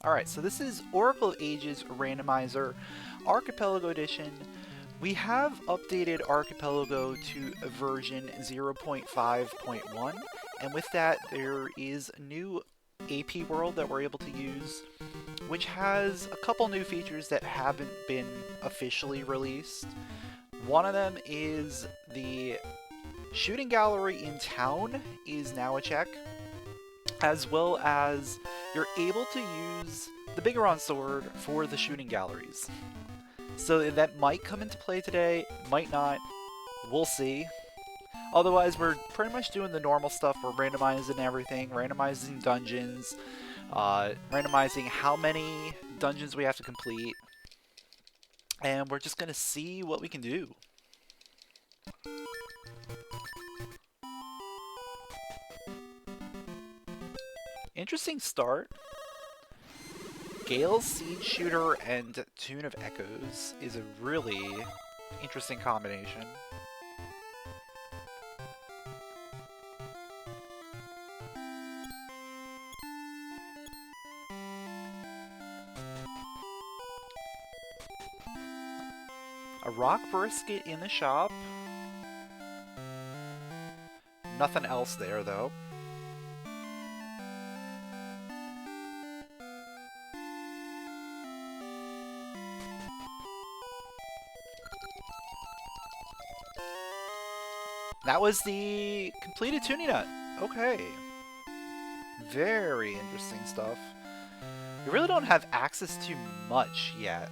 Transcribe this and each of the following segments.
Alright, so this is Oracle of Ages Randomizer Archipelago Edition. We have updated Archipelago to version 0.5.1, and with that there is a new AP world that we're able to use, which has a couple new features that haven't been officially released. One of them is the shooting gallery in town is now a check, as well as you're able to use the Biggoron Sword for the shooting galleries. So that might come into play today, might not, we'll see. Otherwise, we're pretty much doing the normal stuff. We're randomizing everything, randomizing dungeons, randomizing how many dungeons we have to complete, and we're just going to see what we can do. Interesting start. Gale's Siege Shooter and Tune of Echoes is a really interesting combination. A rock brisket in the shop. Nothing else there though. That was the completed tuning nut. Okay. Very interesting stuff. We really don't have access to much yet.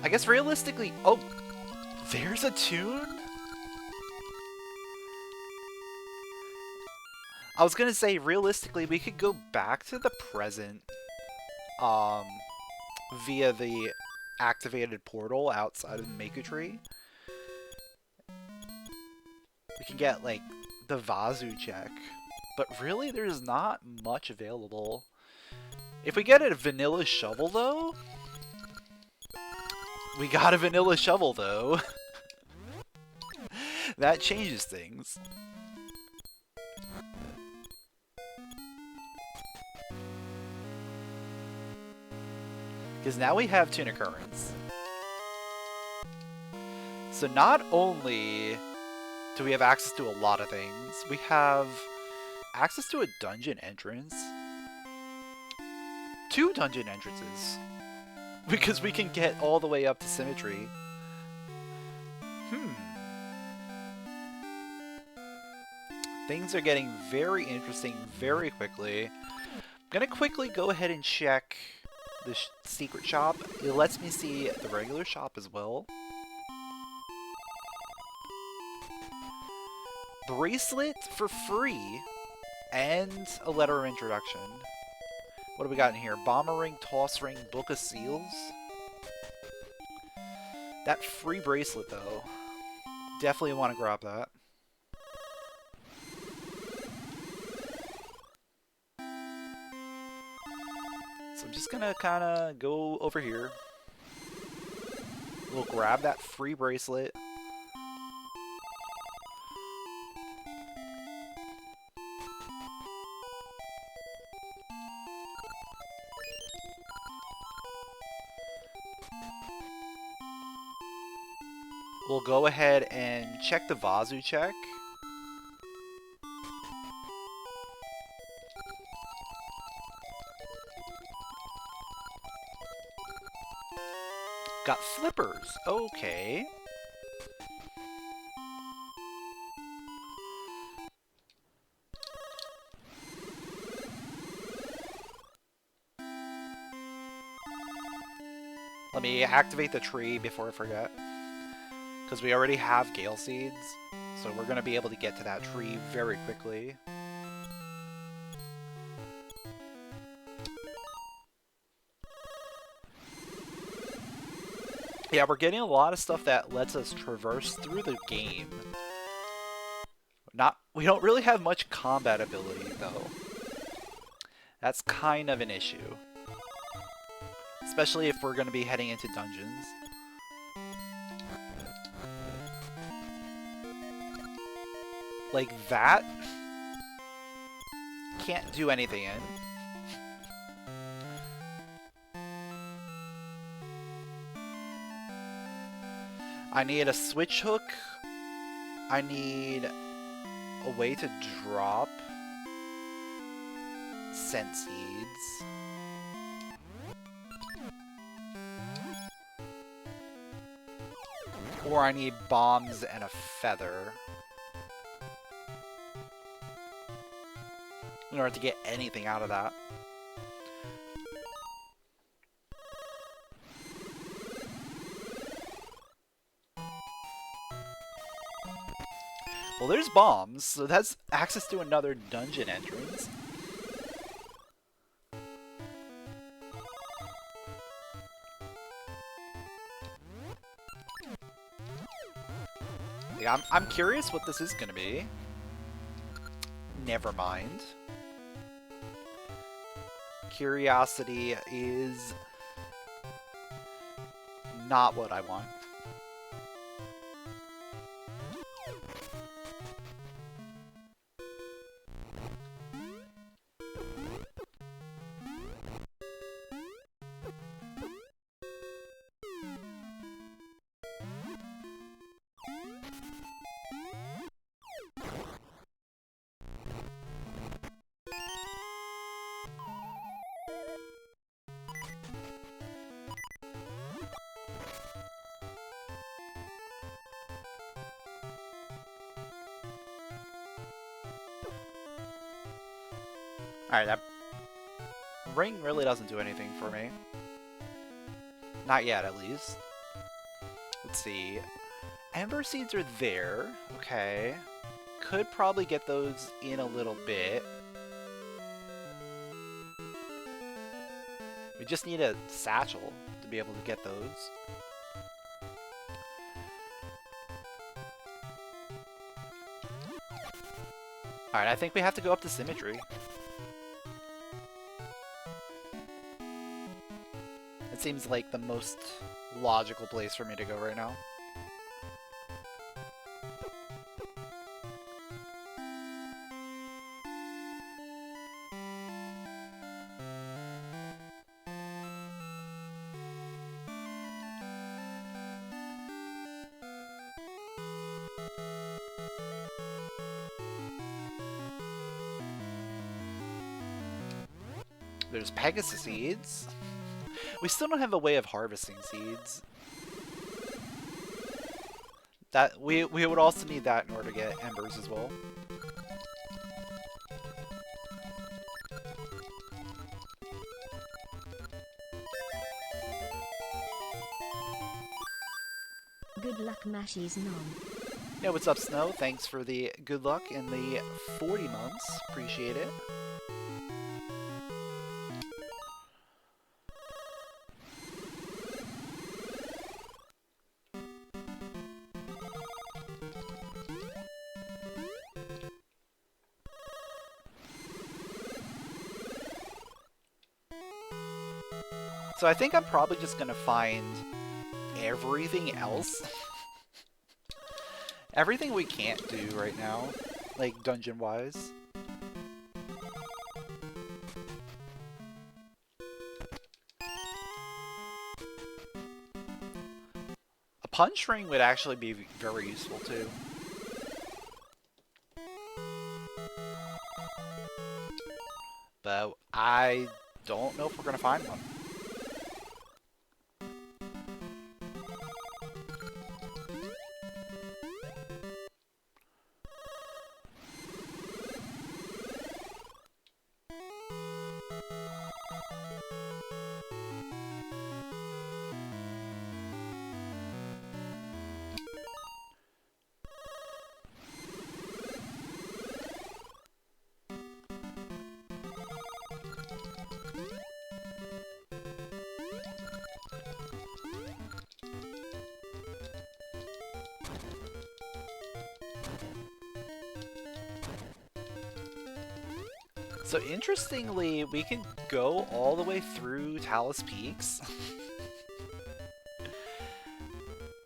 I guess realistically... Oh! There's a tune? I was gonna say, realistically, we could go back to the present via the activated portal outside of the Maku Tree. We can get, like, the Vazu check. But really, there's not much available. If we get a vanilla shovel, though... We got a vanilla shovel, though. That changes things. Because now we have Tune Occurrence. So not only do we have access to a lot of things, we have access to a dungeon entrance. 2 dungeon entrances. Because we can get all the way up to Symmetry. Things are getting very interesting very quickly. I'm gonna quickly go ahead and check the secret shop. It lets me see the regular shop as well. Bracelet for free and a letter of introduction. What do we got in here? Bomber ring, toss ring, book of seals. That free bracelet though. Definitely want to grab that. So I'm just gonna kinda go over here. We'll grab that free bracelet. We'll go ahead and check the Vazu check. Got flippers. Okay. Let me activate the tree before I forget. Because we already have Gale Seeds, so we're going to be able to get to that tree very quickly. Yeah, we're getting a lot of stuff that lets us traverse through the game. We don't really have much combat ability, though. That's kind of an issue. Especially if we're going to be heading into dungeons. Like that can't do anything in. I need a switch hook. I need a way to drop scent seeds. Or I need bombs and a feather in order to get anything out of that. Well, there's bombs, so that's access to another dungeon entrance. Yeah, I'm curious what this is gonna be. Never mind. Curiosity is not what I want. Alright, that ring really doesn't do anything for me. Not yet, at least. Let's see. Ember seeds are there. Okay. Could probably get those in a little bit. We just need a satchel to be able to get those. Alright, I think we have to go up to Symmetry. It seems like the most logical place for me to go right now. There's Pegasus seeds. We still don't have a way of harvesting seeds. That we would also need that in order to get embers as well. Good luck, Mashies Nom. Yeah, what's up, Snow? Thanks for the good luck in the 40 months. Appreciate it. So I think I'm probably just gonna find everything else. Everything we can't do right now, like dungeon-wise. A punch ring would actually be very useful too. But I don't know if we're gonna find one. So interestingly, we can go all the way through Talus Peaks.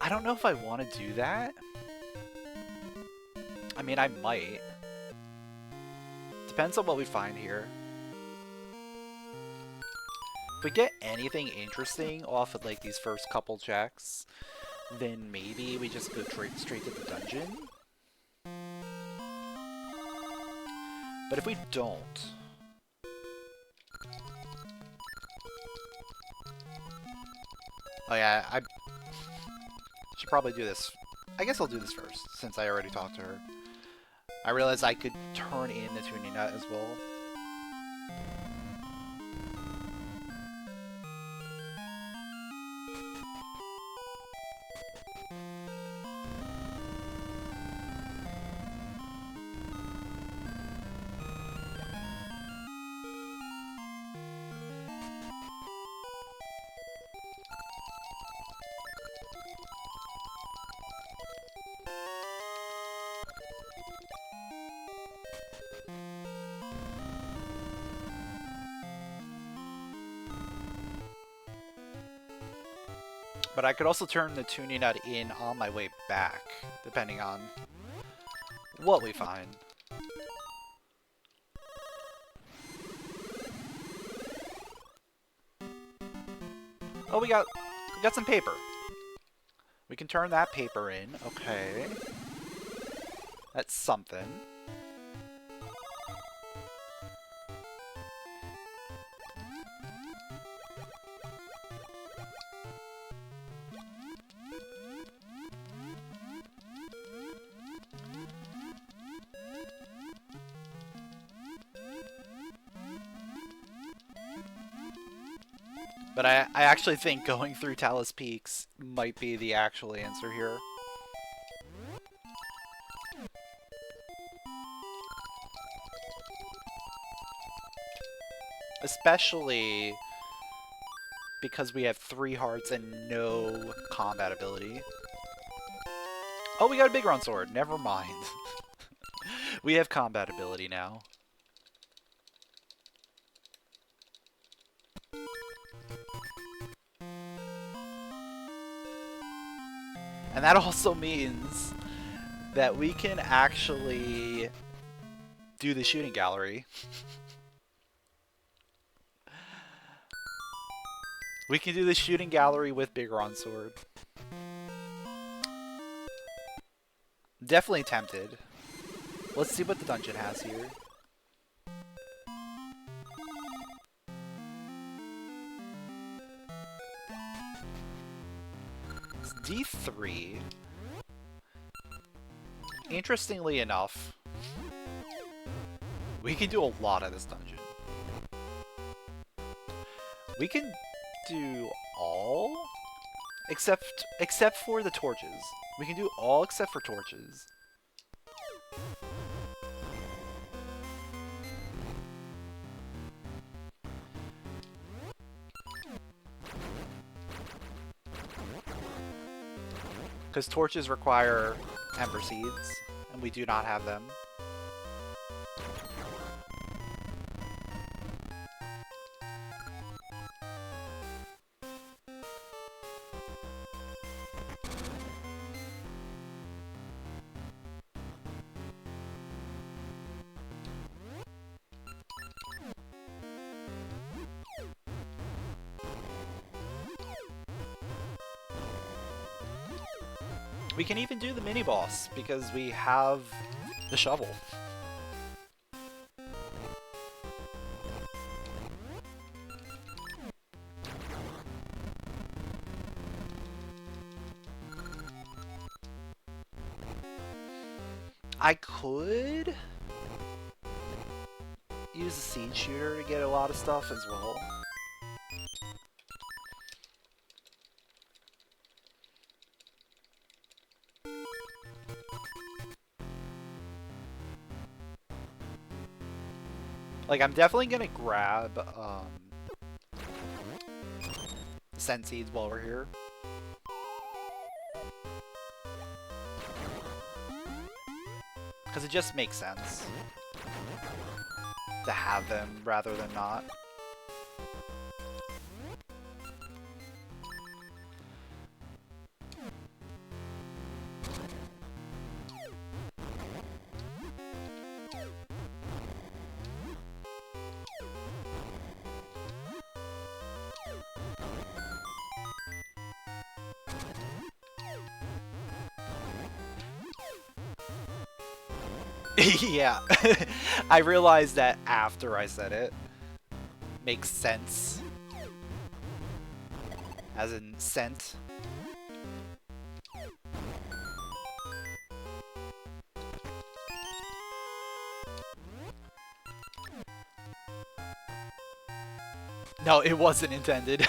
I don't know if I want to do that. I mean, I might. depends on what we find here. If we get anything interesting off of like these first couple checks, then maybe we just go straight to the dungeon. But if we don't... Oh yeah, I should probably do this. I guess I'll do this first, since I already talked to her. I realized I could turn in the tuning nut as well. But I could also turn the tuning nut in on my way back, depending on what we find. Oh, we got some paper. We can turn that paper in. Okay. That's something. But I actually think going through Talus Peaks might be the actual answer here. Especially because we have 3 hearts and no combat ability. Oh, we got a Biggoron Sword. Never mind. We have combat ability now. And that also means that we can actually do the shooting gallery. We can do the shooting gallery with Biggoron Sword. Definitely tempted. Let's see what the dungeon has here. It's D3. Interestingly enough, we can do a lot of this dungeon. We can do all except for the torches. We can do all except for torches. Because torches require ember seeds, and we do not have them. We can even do the mini-boss, because we have the shovel. I could use a seed shooter to get a lot of stuff as well. Like, I'm definitely gonna grab, scent seeds while we're here. Because it just makes sense to have them rather than not. Yeah. I realized that after I said it. Makes sense. As in scent. No, it wasn't intended.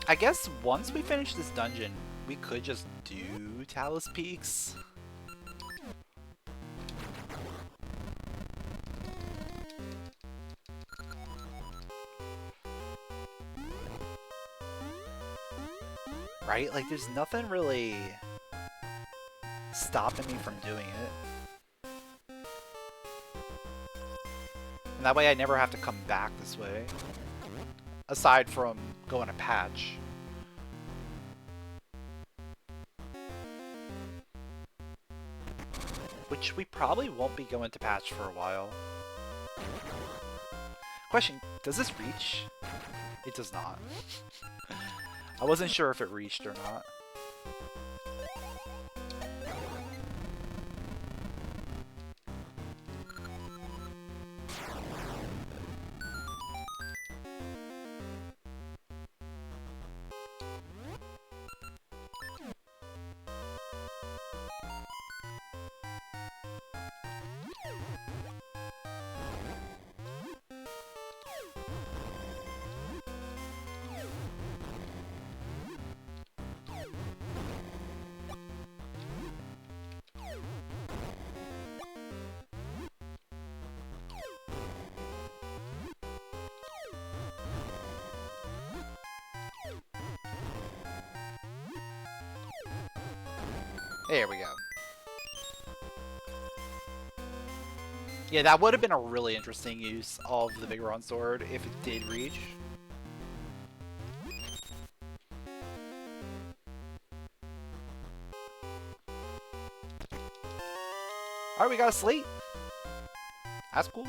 I guess once we finish this dungeon, we could just do Talus Peaks. Right? Like, there's nothing really stopping me from doing it. And that way I never have to come back this way. Aside from going to patch. Which we probably won't be going to patch for a while. Question, does this reach? It does not. I wasn't sure if it reached or not. There we go. Yeah, that would have been a really interesting use of the Biggoron Sword if it did reach. Alright, we got a slate. That's cool.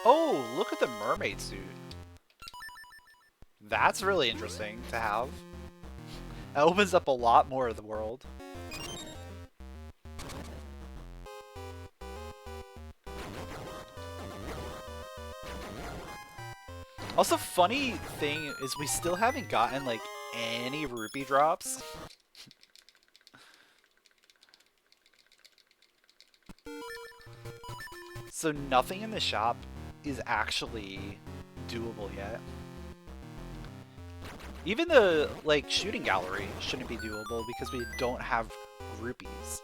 Oh, look at the mermaid suit. That's really interesting to have. That opens up a lot more of the world. Also, funny thing is we still haven't gotten, like, any rupee drops. So nothing in the shop is actually doable yet. Even the, like, shooting gallery shouldn't be doable because we don't have rupees.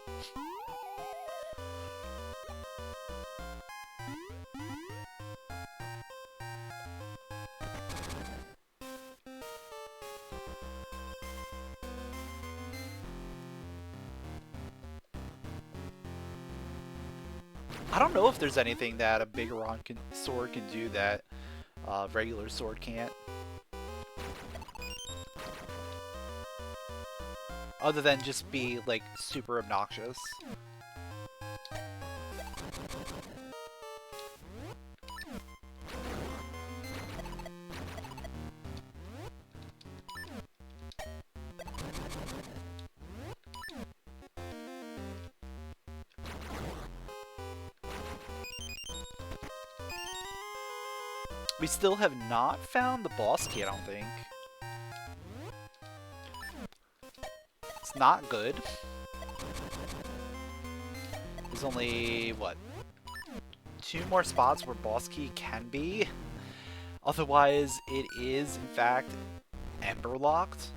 I don't know if there's anything that a Biggoron sword can do that regular sword can't. Other than just be, like, super obnoxious. We still have not found the boss key, I don't think. It's not good. There's only, what, 2 more spots where boss key can be. Otherwise, it is, in fact, ember locked.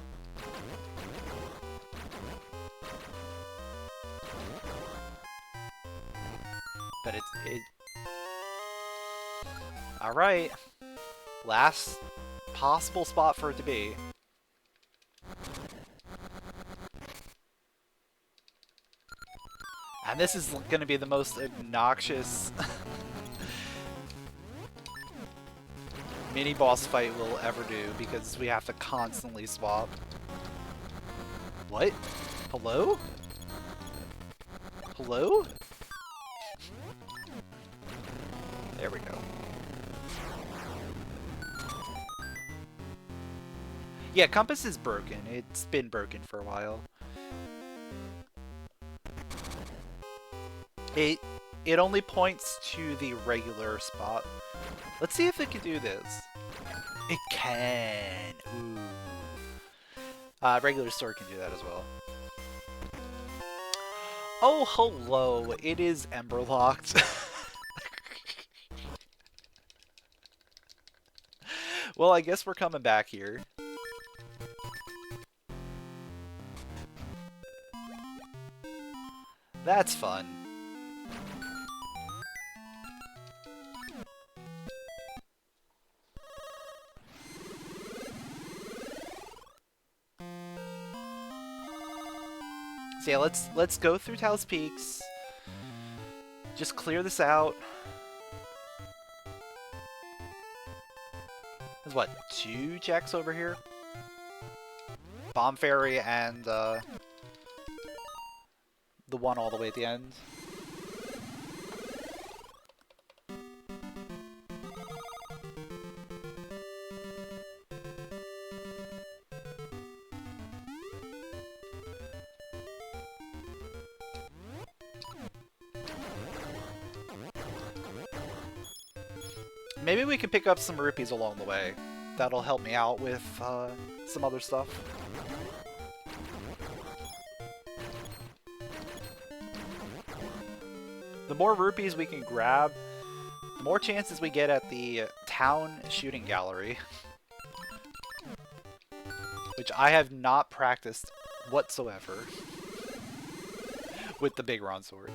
But it... Alright. Last possible spot for it to be. And this is going to be the most obnoxious mini-boss fight we'll ever do, because we have to constantly swap. What? Hello? Hello? There we go. Yeah, compass is broken. It's been broken for a while. It only points to the regular spot. Let's see if it can do this. It can. Ooh. Regular sword can do that as well. Oh, hello. It is ember locked. Well, I guess we're coming back here. That's fun. So yeah, let's go through Taos Peaks. Just clear this out. There's what, 2 checks over here? Bomb Fairy and the one all the way at the end. Maybe we can pick up some rupees along the way. That'll help me out with some other stuff. The more rupees we can grab, the more chances we get at the town shooting gallery. Which I have not practiced whatsoever with the Biggoron Sword.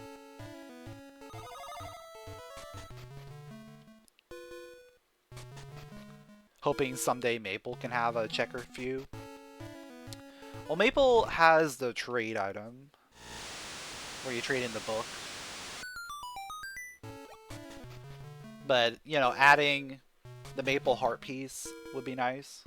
Hoping someday Maple can have a checker few. Well, Maple has the trade item, where you trade in the book. But, you know, adding the Maple heart piece would be nice.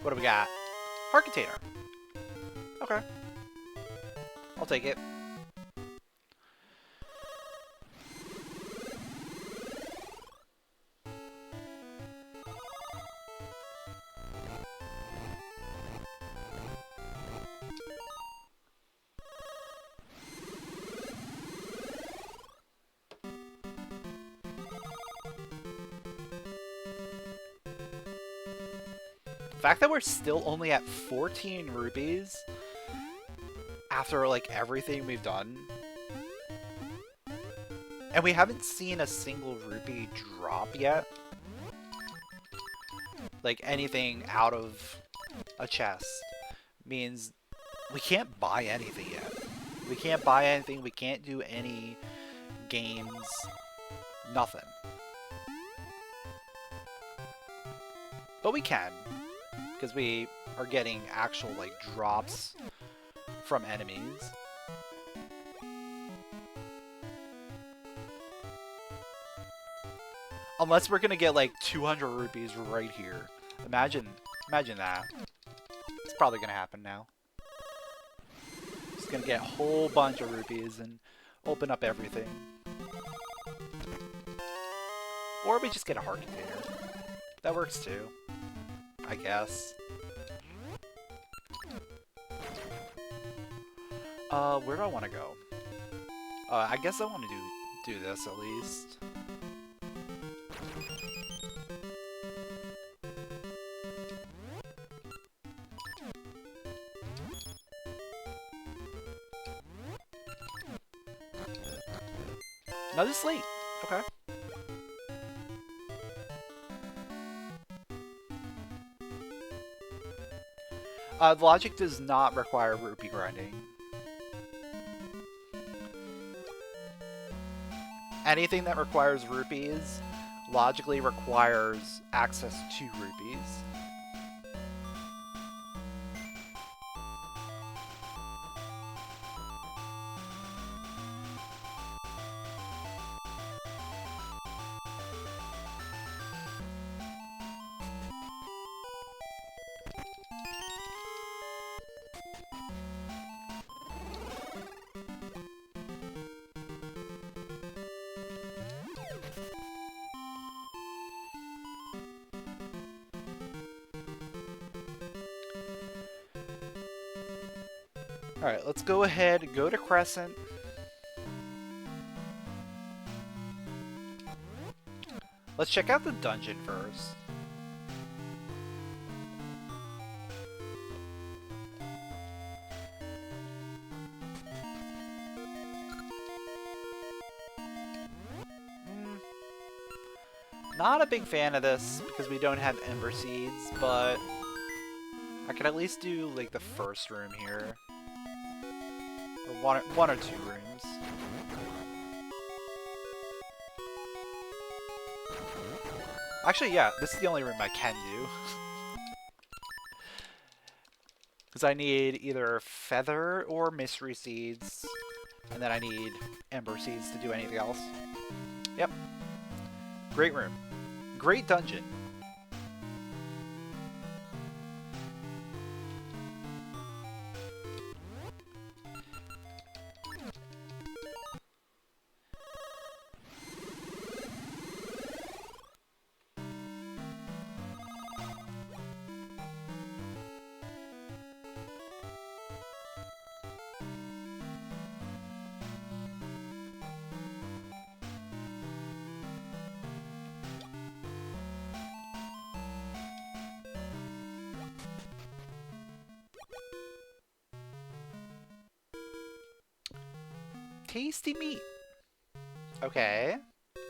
What do we got? Heart container. Okay. I'll take it. The fact that we're still only at 14 rupees after like everything we've done, and we haven't seen a single rupee drop yet, like anything out of a chest, means we can't buy anything yet. We can't buy anything, we can't do any games, nothing. But we can, because we are getting actual like drops from enemies. Unless we're gonna get like 200 rupees right here. Imagine Imagine that. It's probably gonna happen now. Just gonna get a whole bunch of rupees and open up everything. Or we just get a heart container. That works too, I guess. Where do I want to go? I guess I want to do this at least. Another slate. Okay. The logic does not require rupee grinding. Anything that requires rupees logically requires access to rupees. Alright, let's go ahead, go to Crescent. Let's check out the dungeon first. Not a big fan of this because we don't have Ember Seeds, but I could at least do like the first room here. Or one or two rooms. Actually, yeah, this is the only room I can do. Because I need either Feather or Mystery Seeds, and then I need Ember Seeds to do anything else. Yep. Great room. Great dungeon. Tasty meat. Okay.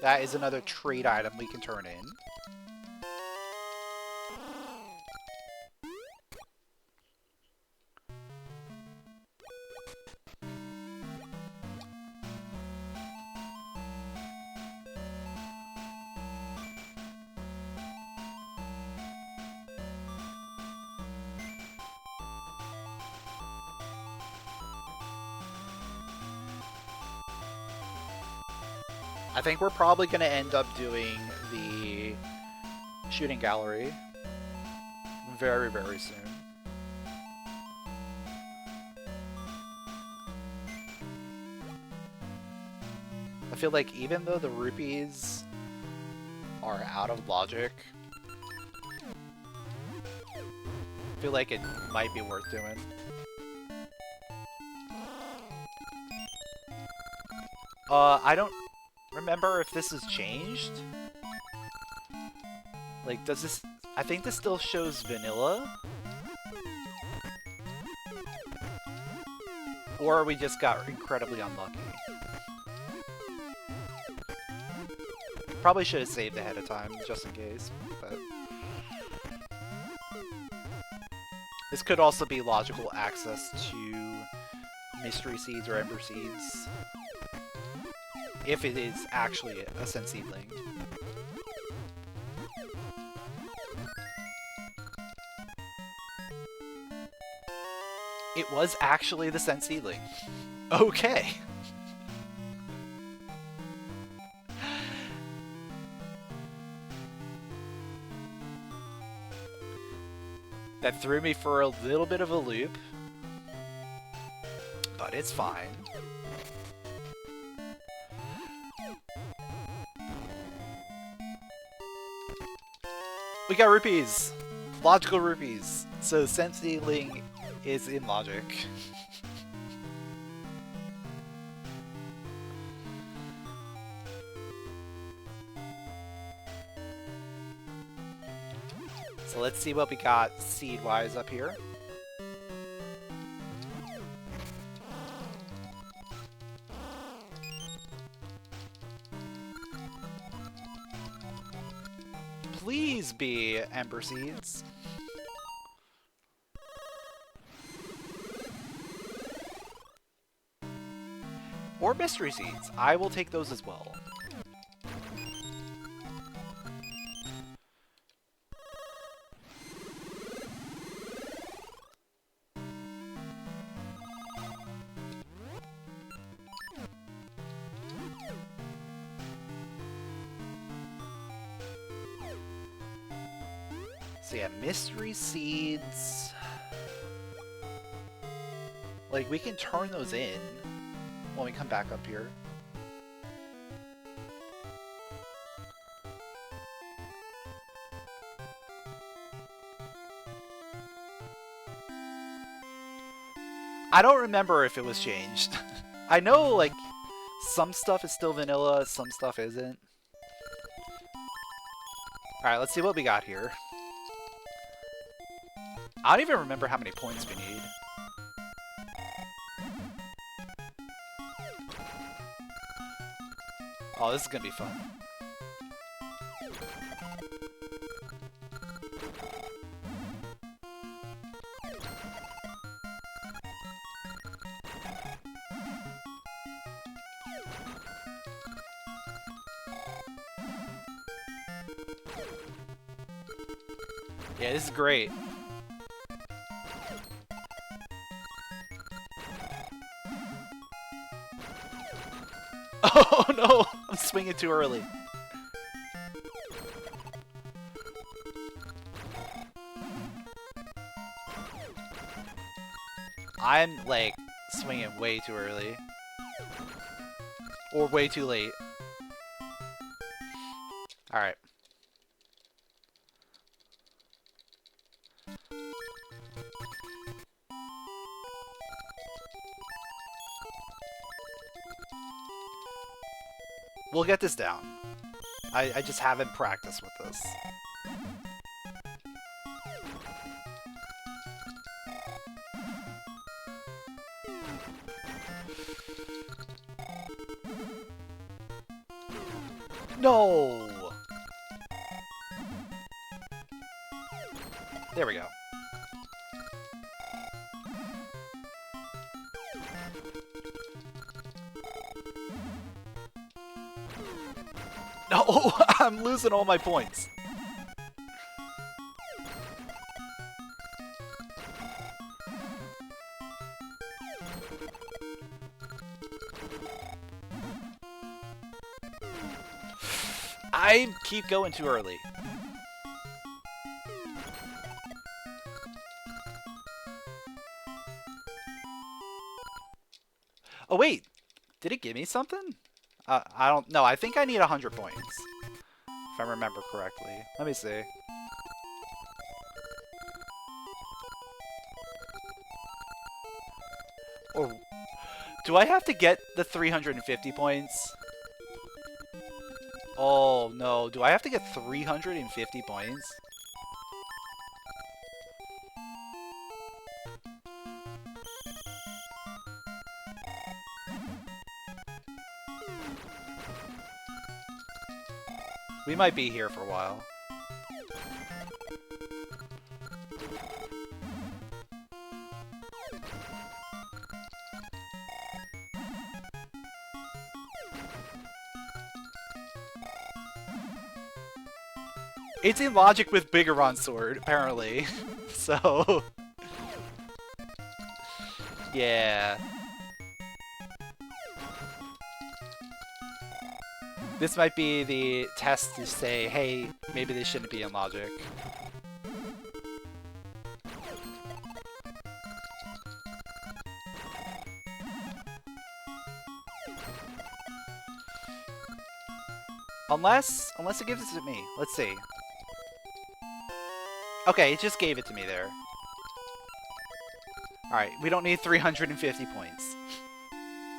That is another trade item we can turn in. I think we're probably going to end up doing the shooting gallery very, very soon. I feel like even though the rupees are out of logic, I feel like it might be worth doing. I don't remember if this has changed. Like, does this... I think this still shows vanilla. Or we just got incredibly unlucky. Probably should have saved ahead of time, just in case, but... This could also be logical access to Mystery Seeds or Ember Seeds. If it is actually a Senseedling. It was actually the Senseedling. Okay. That threw me for a little bit of a loop. But it's fine. We got rupees! Logical rupees. So sense-dealing is in logic. So let's see what we got seed-wise up here. Please be Ember Seeds. Or Mystery Seeds. I will take those as well. So yeah, Mystery Seeds. Like, we can turn those in when we come back up here. I don't remember if it was changed. I know, like, some stuff is still vanilla, some stuff isn't. Alright, let's see what we got here. I don't even remember how many points we need. Oh, this is gonna be fun. Yeah, this is great. Oh no! I'm swinging too early. I'm, like, swinging way too early. Or way too late. Alright. We'll get this down. I just haven't practiced with this. No! There we go. No! I'm losing all my points. I keep going too early. Oh wait, did it give me something? I don't know. I think I need 100 points, if I remember correctly. Let me see. Or do I have to get the 350 points? Oh no, do I have to get 350 points? We might be here for a while. It's in logic with Biggoron Sword, apparently. So... yeah. This might be the test to say, hey, maybe they shouldn't be in logic. Unless it gives it to me. Let's see. Okay, it just gave it to me there. Alright, we don't need 350 points.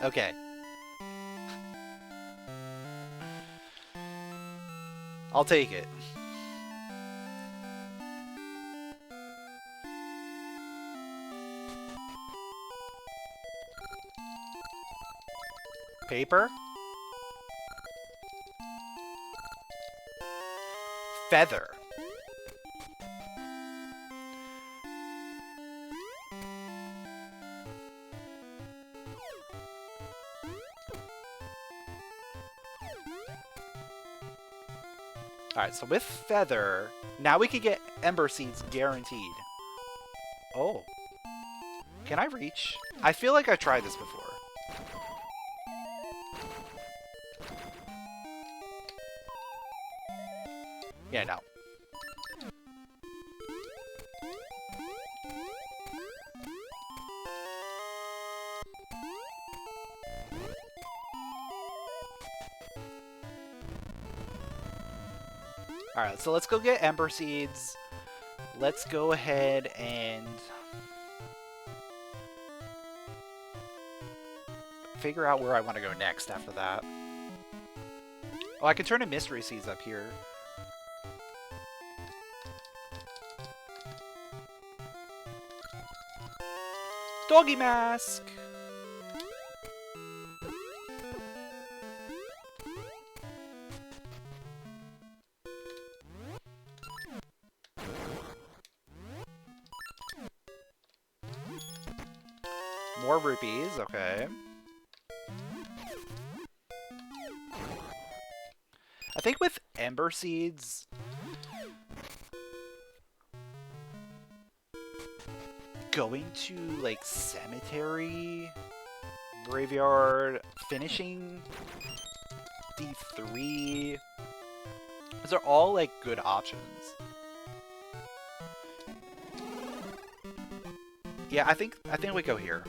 Okay. I'll take it. Paper? Feather. Alright, so with feather, now we can get ember seeds guaranteed. Oh. Can I reach? I feel like I tried this before. Yeah, no. Alright, so let's go get ember seeds. Let's go ahead and figure out where I want to go next after that. Oh, I can turn in mystery seeds up here. Doggy mask! More rupees, okay. I think with ember seeds, going to like cemetery, graveyard, finishing D3, those are all like good options. Yeah, I think we go here.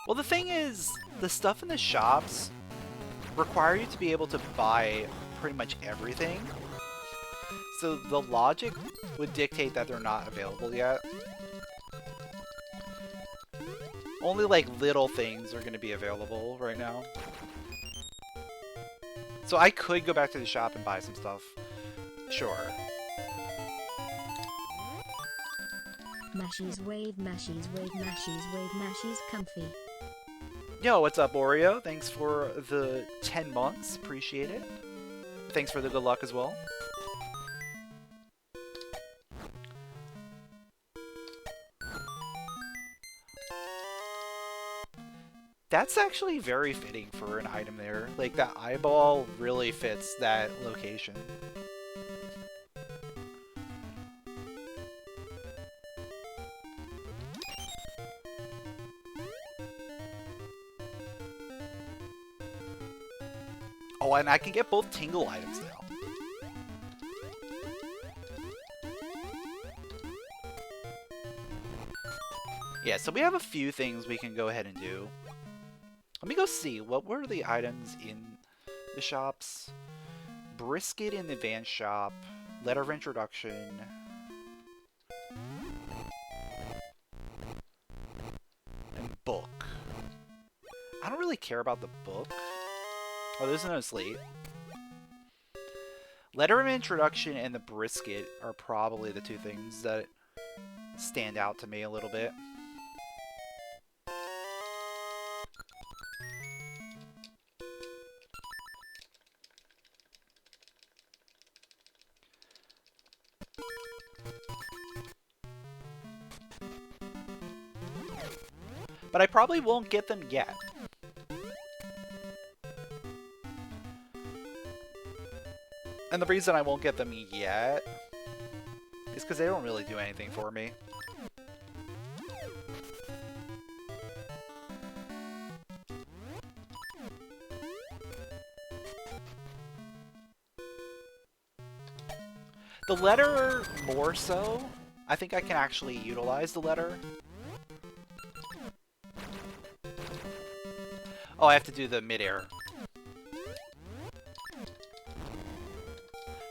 Well, the thing is, the stuff in the shops require you to be able to buy pretty much everything. So the logic would dictate that they're not available yet. Only like little things are going to be available right now. So I could go back to the shop and buy some stuff. Sure. Mashies wave, mashies wave, mashies wave, mashies comfy. Yo, what's up, Oreo? Thanks for the 10 months. Appreciate it. Thanks for the good luck as well. That's actually very fitting for an item there. Like, that eyeball really fits that location. Oh, and I can get both tingle items now. Yeah, so we have a few things we can go ahead and do. Let me go see, what were the items in the shops? Brisket in the advanced shop, letter of introduction. And book. I don't really care about the book. Oh, there's no slate. Letter of introduction and the brisket are probably the two things that stand out to me a little bit. But I probably won't get them yet. And the reason I won't get them yet is because they don't really do anything for me. The letter more so. I think I can actually utilize the letter. Oh, I have to do the midair.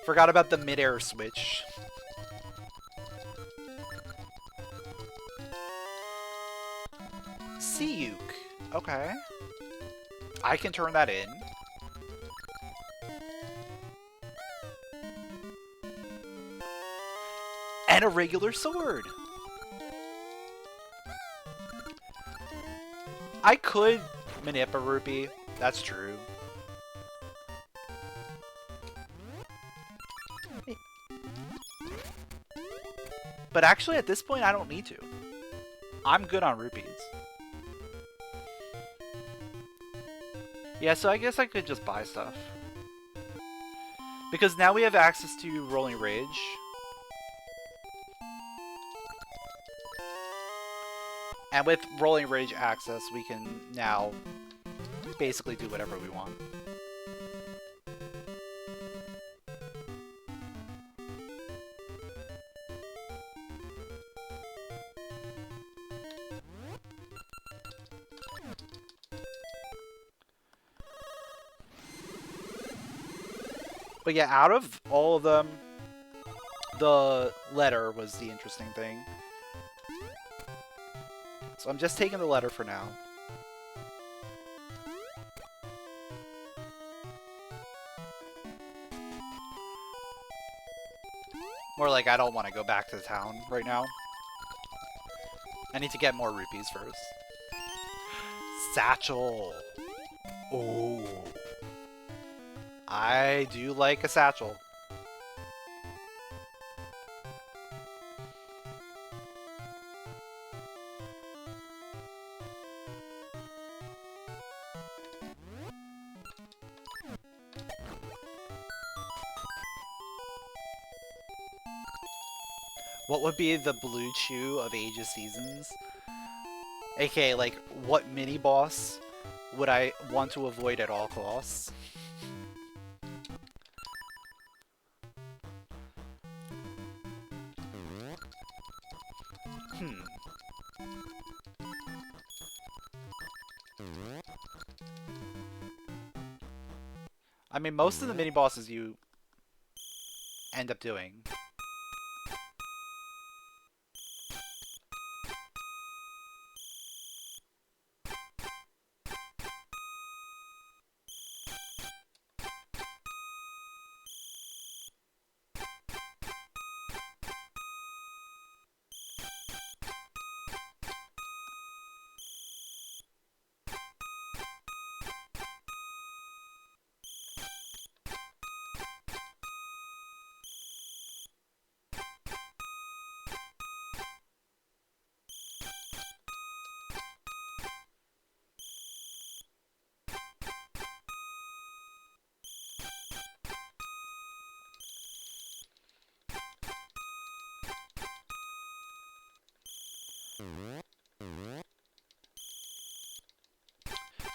Forgot about the midair switch. Siyuk. Okay. I can turn that in. And a regular sword. I could manip a rupee. That's true. But actually, at this point, I don't need to. I'm good on rupees. Yeah, so I guess I could just buy stuff. Because now we have access to Rolling Ridge. And with Rolling Ridge access, we can now basically do whatever we want. But yeah, out of all of them, the letter was the interesting thing. So I'm just taking the letter for now. More like I don't want to go back to the town right now. I need to get more rupees first. Satchel. Oh. I do like a satchel. What would be the blue chew of Age of Seasons? AKA, like, what mini-boss would I want to avoid at all costs? I mean, most of the mini-bosses you end up doing.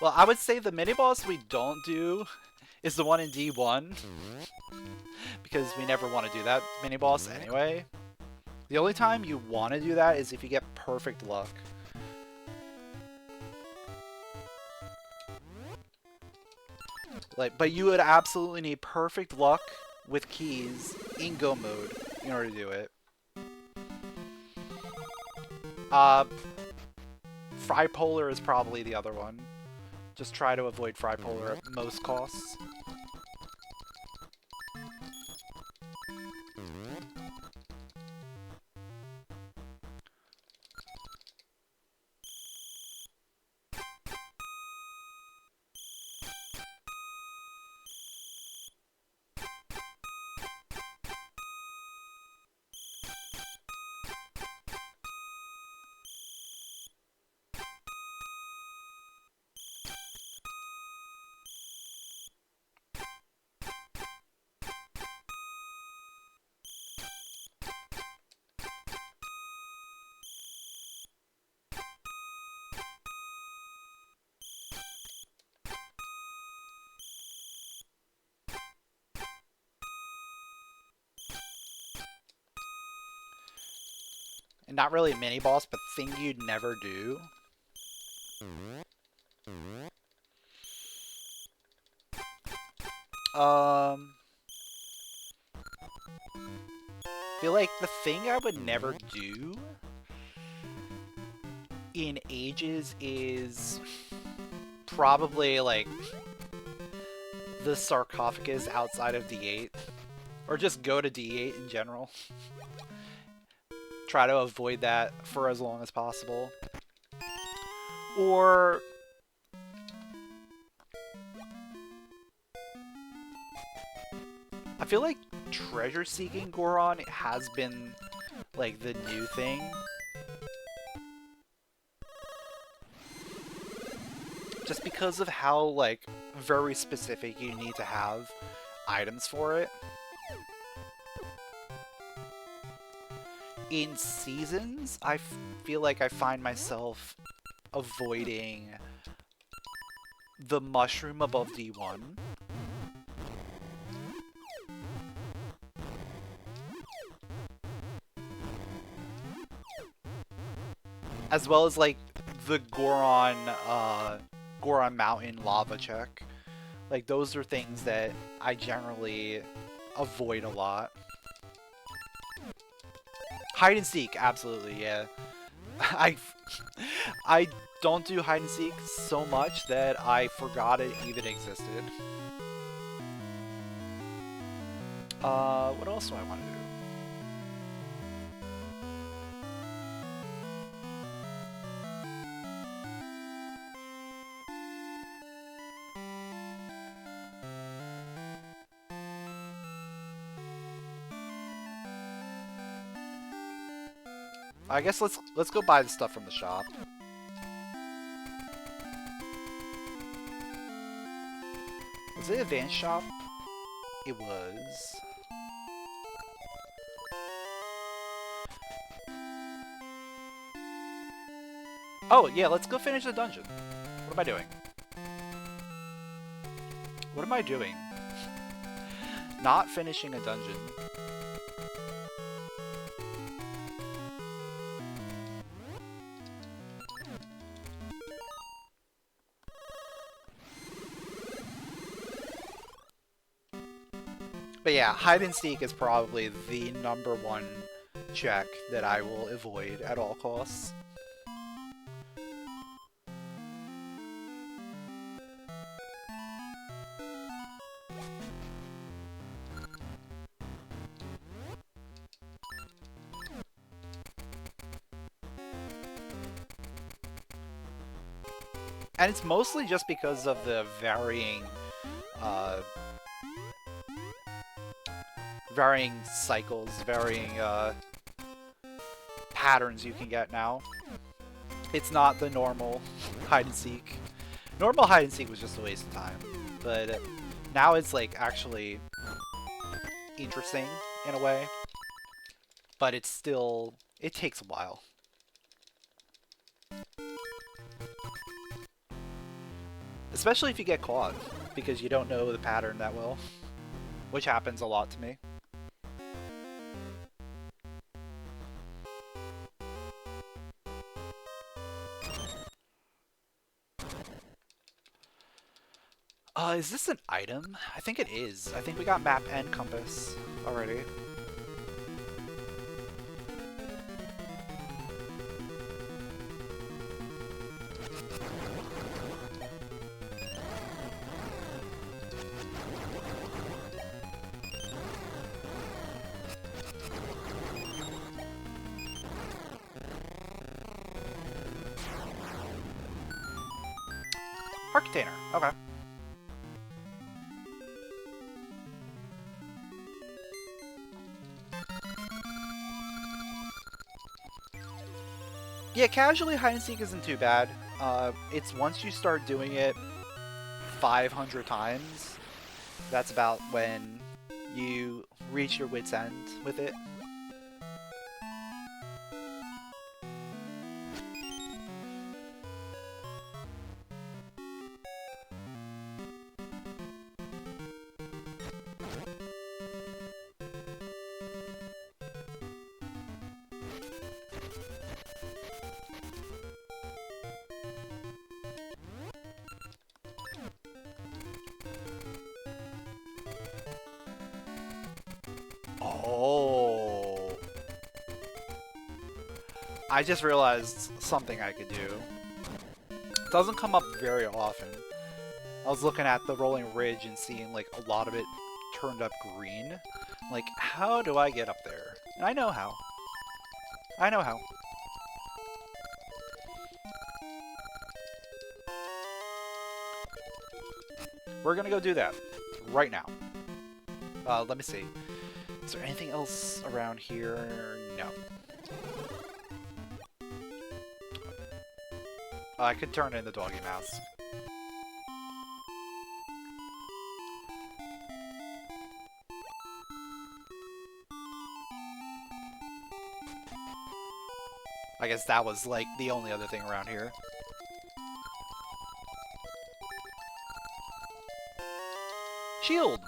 Well, I would say the mini-boss we don't do is the one in D1. Because we never want to do that mini-boss anyway. The only time you want to do that is if you get perfect luck. Like, but you would absolutely need perfect luck with keys in go mode in order to do it. Fripolar is probably the other one. Just try to avoid Fripolar at most costs. not really a mini boss, but thing you'd never do. Feel like the thing I would never do in ages is probably like the sarcophagus outside of D8, or just go to D8 in general. Try to avoid that for as long as possible. Or I feel like treasure seeking Goron has been like the new thing. Just because of how like very specific you need to have items for it. In seasons, I feel like I find myself avoiding the mushroom above D1. As well as like the Goron Mountain lava check. Like those are things that I generally avoid a lot. Hide and seek, absolutely, yeah. I don't do hide and seek so much that I forgot it even existed. What else do I want to do? I guess let's go buy the stuff from the shop. Was it advanced shop? It was. Oh yeah, let's go finish the dungeon. What am I doing? What am I doing? Not finishing a dungeon. But yeah, hide and seek is probably the #1 check that I will avoid at all costs. And it's mostly just because of the varying cycles, varying patterns you can get now. It's not the normal hide and seek. Normal hide and seek was just a waste of time, but now it's like actually interesting in a way. But it's still, it takes a while. Especially if you get caught, because you don't know the pattern that well, which happens a lot to me. Is this an item? I think it is. I think we got map and compass already. Heart container. Okay. Yeah, casually hide and seek isn't too bad. It's once you start doing it 500 times, that's about when you reach your wit's end with it. Oh. I just realized something I could do. It doesn't come up very often. I was looking at the rolling ridge and seeing like a lot of it turned up green. Like, how do I get up there? And I know how. I know how. We're gonna go do that right now. Let me see. Is there anything else around here? No. I could turn in the doggy mask. I guess that was like the only other thing around here. Shield!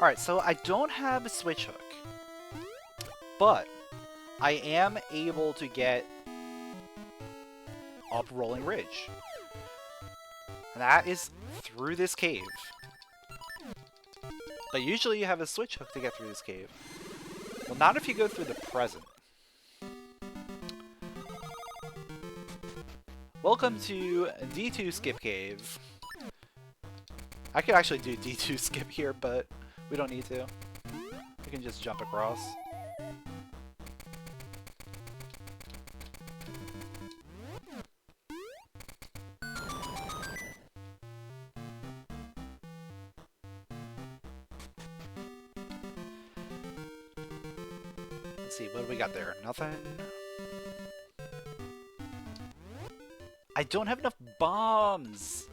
Alright, so I don't have a switch hook, but I am able to get up Rolling Ridge. And that is through this cave. But usually you have a switch hook to get through this cave. Well, not if you go through the present. Welcome to D2 Skip Cave. I could actually do D2 Skip here, but we don't need to. We can just jump across. Let's see, what do we got there? Nothing. I don't have enough bombs!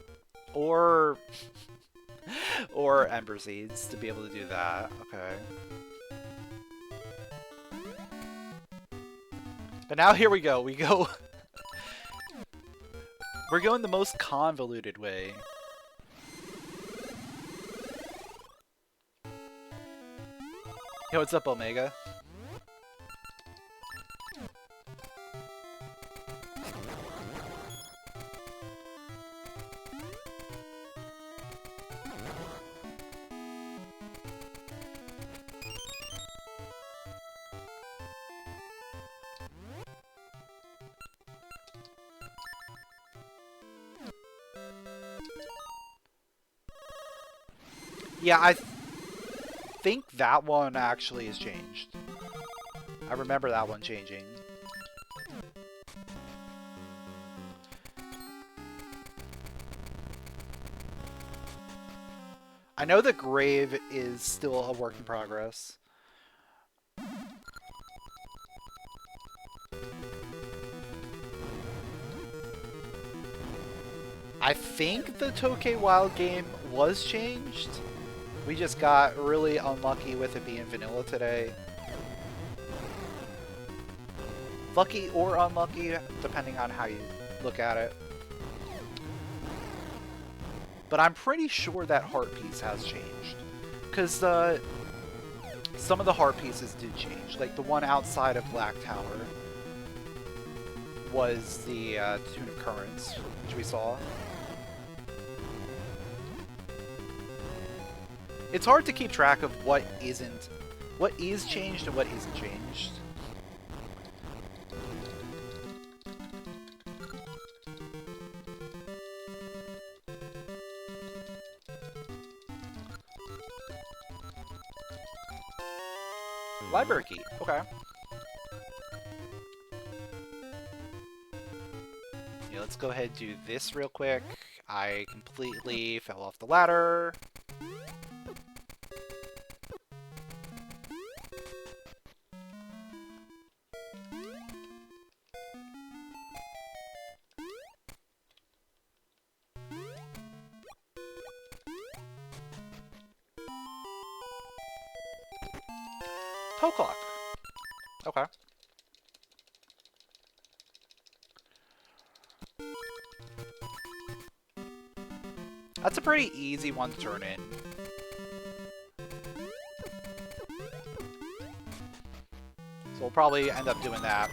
Or ember seeds to be able to do that. Okay. But now here we go. We're going the most convoluted way. Yo, what's up, Omega? Yeah, I think that one actually has changed. I remember that one changing. I know the grave is still a work in progress. I think the Tokay Wild game was changed. We just got really unlucky with it being vanilla today. Lucky or unlucky, depending on how you look at it. But I'm pretty sure that heart piece has changed. Because some of the heart pieces did change. Like the one outside of Black Tower was the Tune of Currents, which we saw. It's hard to keep track of what is changed and what isn't changed. Library key, okay. Yeah, let's go ahead and do this real quick. I completely fell off the ladder. Toe clock. Okay. That's a pretty easy one to turn in. So we'll probably end up doing that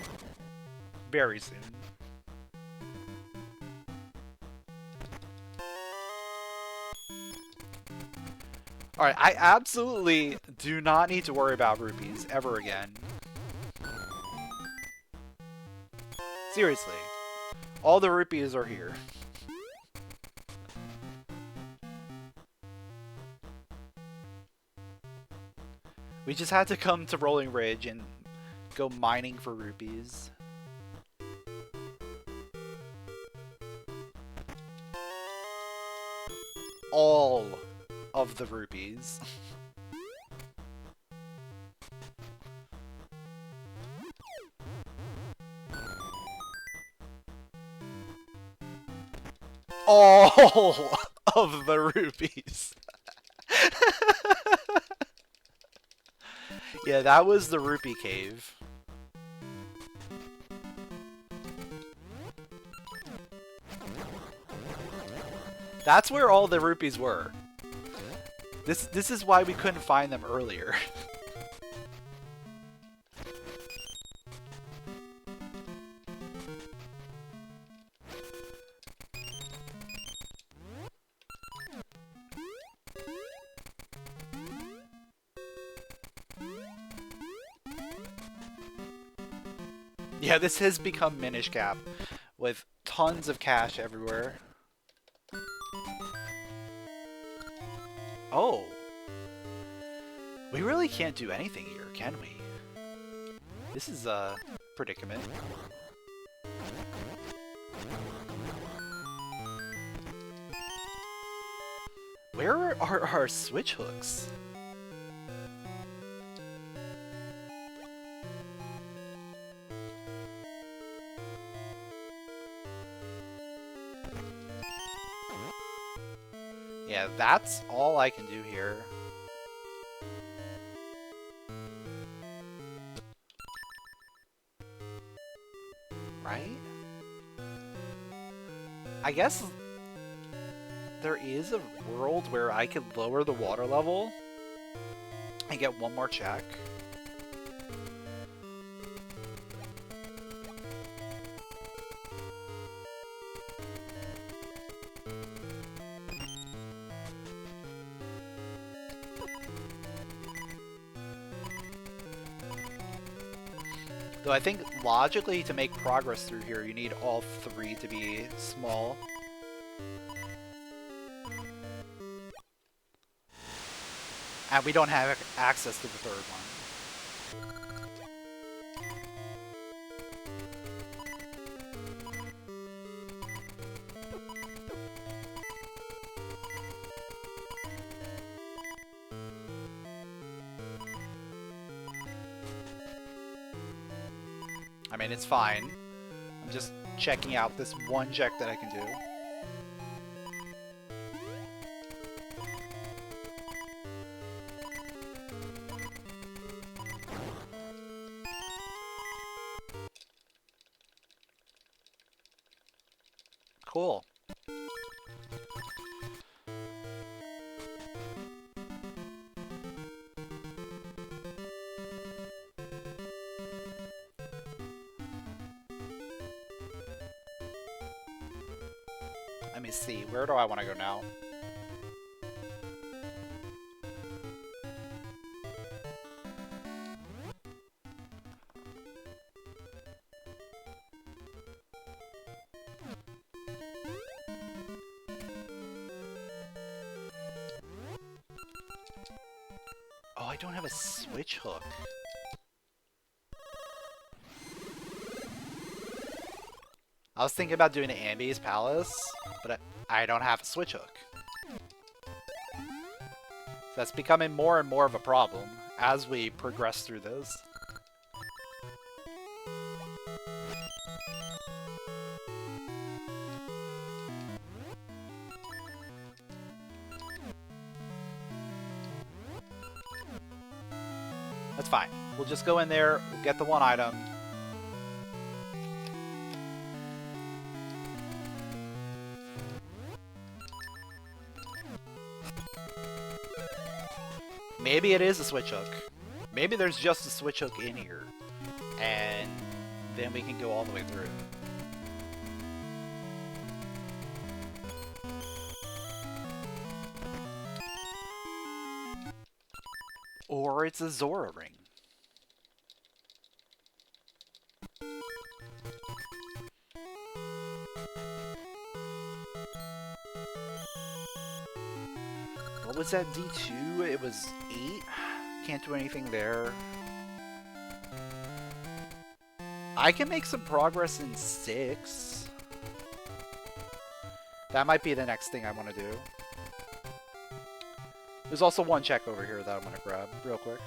very soon. Alright, I absolutely do not need to worry about rupees ever again. Seriously. All the rupees are here. We just had to come to Rolling Ridge and go mining for rupees. All of the rupees. All of the rupees. Yeah, that was the rupee cave. That's where all the rupees were. This is why we couldn't find them earlier. Yeah, this has become Minish Cap, with tons of cash everywhere. Oh. We really can't do anything here, can we? This is a predicament. Where are our switch hooks? Yeah, that's all I can do here. Right? I guess there is a world where I could lower the water level and get one more check. Though I think logically to make progress through here, you need all three to be small. And we don't have access to the third one. I mean, it's fine. I'm just checking out this one check that I can do. Cool. Let me see, where do I want to go now? Oh, I don't have a switch hook. I was thinking about doing an Ambi's Palace, but I don't have a switch hook. So that's becoming more and more of a problem as we progress through this. That's fine. We'll just go in there, we'll get the one item. Maybe it is a switch hook. Maybe there's just a switch hook in here. And then we can go all the way through. Or it's a Zora ring. What was that, D2? It was 8? Can't do anything there. I can make some progress in 6. That might be the next thing I want to do. There's also one check over here that I'm going to grab real quick.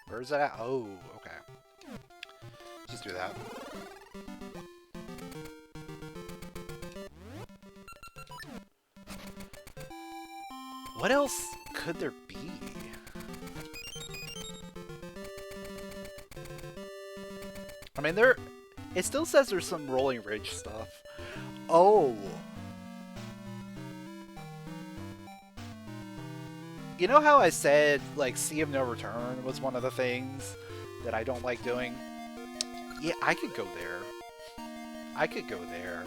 Where's that at? Oh, okay. Just do that. What else could there be? I mean, it still says there's some Rolling Ridge stuff. Oh! You know how I said, like, Sea of No Return was one of the things that I don't like doing? Yeah, I could go there. I could go there.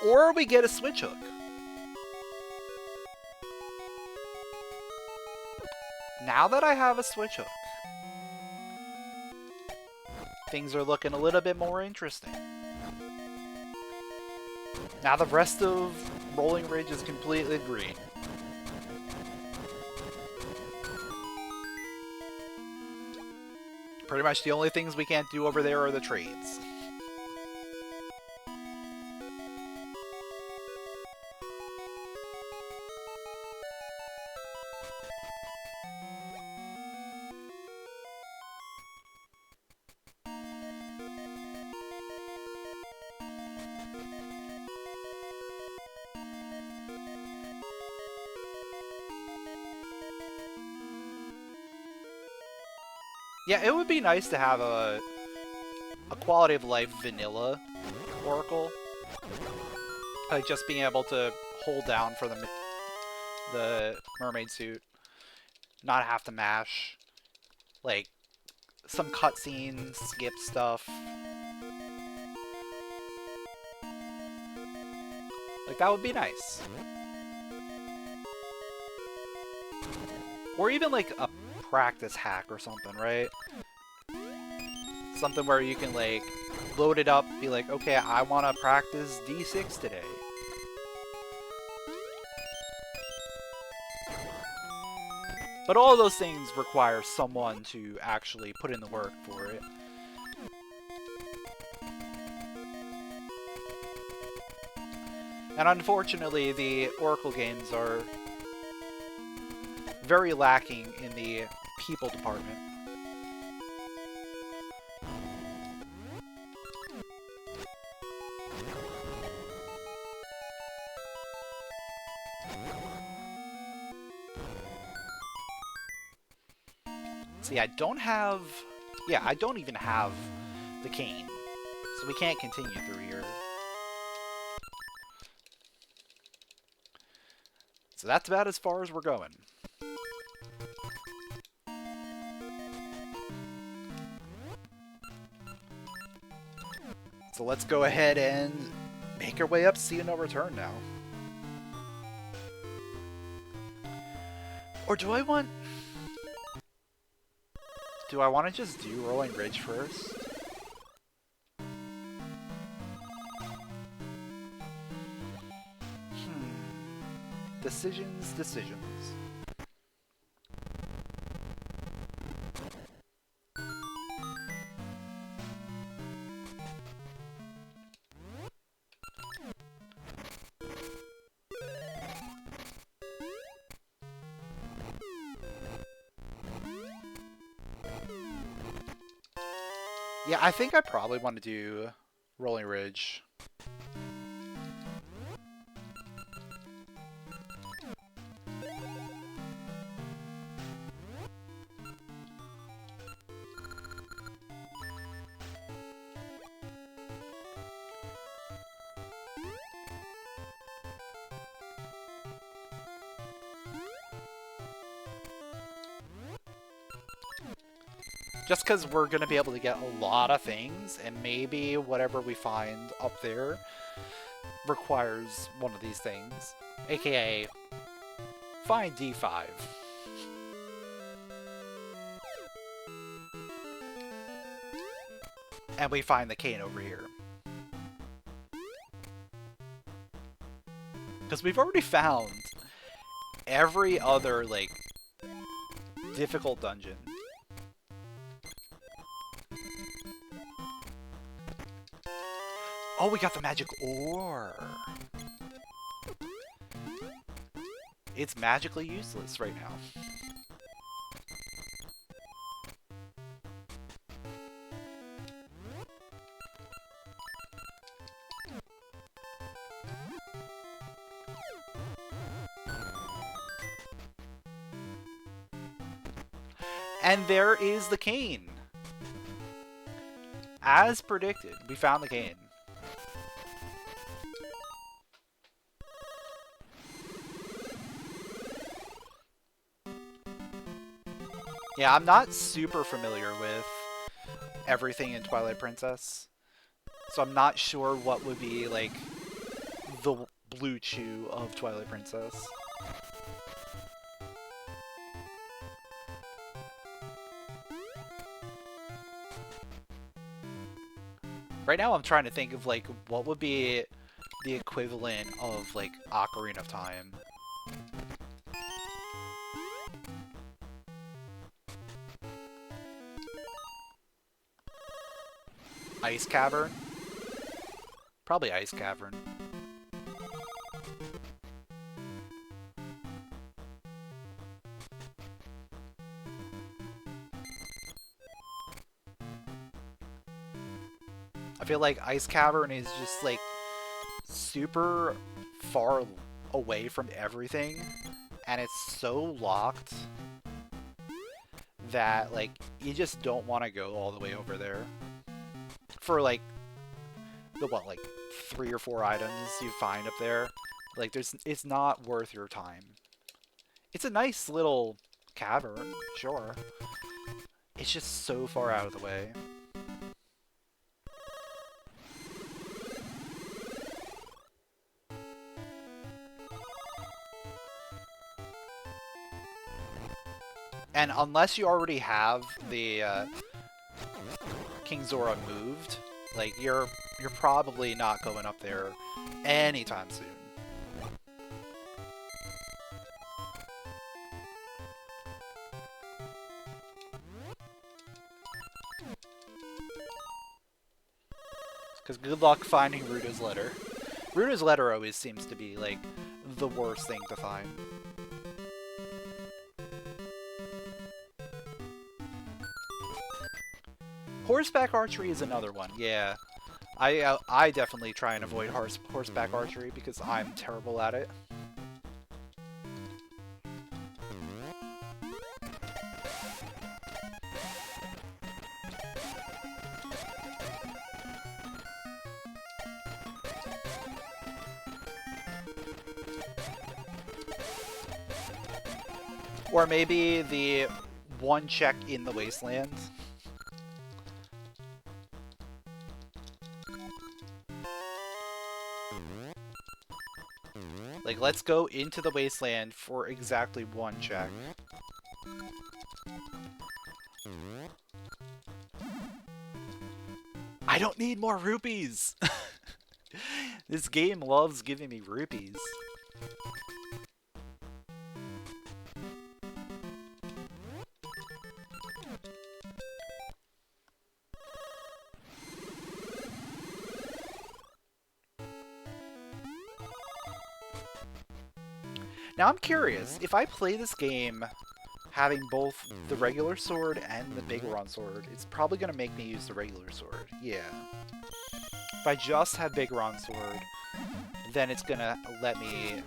Or we get a switch hook. Now that I have a switch hook, things are looking a little bit more interesting. Now the rest of Rolling Ridge is completely green. Pretty much the only things we can't do over there are the trades. Yeah, it would be nice to have a quality of life vanilla Oracle. Like just being able to hold down for the mermaid suit, not have to mash, like some cutscenes, skip stuff. Like that would be nice. Or even like a practice hack or something, right? Something where you can like load it up, be like, okay, I want to practice D6 today. But all those things require someone to actually put in the work for it. And unfortunately, the Oracle games are very lacking in the people department. See, I don't have Yeah, I don't even have the cane, so we can't continue through here. So that's about as far as we're going. So let's go ahead and make our way up, see no return now. Or do I want to just do Rolling Ridge first? Decisions. Yeah, I think I probably want to do Rolling Ridge. Just because we're going to be able to get a lot of things, and maybe whatever we find up there requires one of these things. AKA, find D5. And we find the cane over here. Because we've already found every other, like, difficult dungeon. Oh, we got the magic ore. It's magically useless right now. And there is the cane. As predicted, we found the cane. Yeah, I'm not super familiar with everything in Twilight Princess, so I'm not sure what would be, like, the blue chew of Twilight Princess. Right now I'm trying to think of, like, what would be the equivalent of, like, Ocarina of Time. Ice Cavern? Probably Ice Cavern. I feel like Ice Cavern is just, like, super far away from everything, and it's so locked that, like, you just don't want to go all the way over there. For, like, the, what, like, 3 or 4 items you find up there. Like, it's not worth your time. It's a nice little cavern, sure. It's just so far out of the way. And unless you already have the King Zora moved, like, you're probably not going up there anytime soon. Because good luck finding Ruda's letter. Ruda's letter always seems to be, like, the worst thing to find. Horseback archery is another one, yeah. I definitely try and avoid horseback archery because I'm terrible at it. Or maybe the one check in the wasteland. Like, let's go into the wasteland for exactly one check. I don't need more rupees! This game loves giving me rupees. Now I'm curious, if I play this game having both the regular sword and the Biggoron Sword, it's probably going to make me use the regular sword. Yeah. If I just have Biggoron Sword, then it's going to let me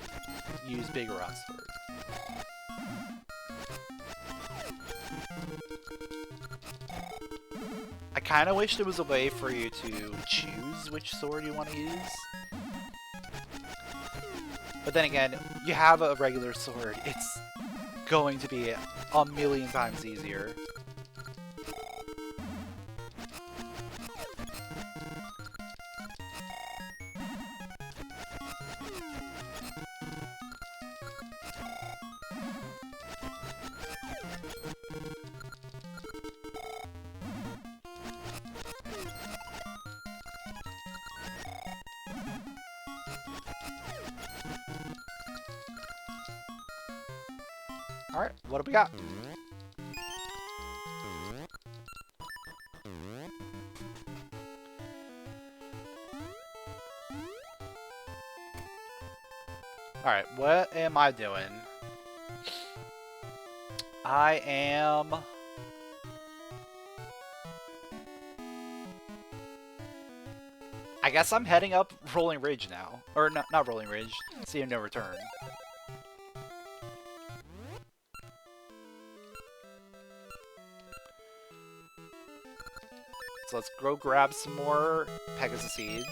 use Biggoron Sword. I kind of wish there was a way for you to choose which sword you want to use. But then again, you have a regular sword, it's going to be a million times easier. Alright, what do we got? Alright, what am I doing? I am... I guess I'm heading up Rolling Ridge now. Or not Rolling Ridge, Sea of No Return. So let's go grab some more Pegasus seeds.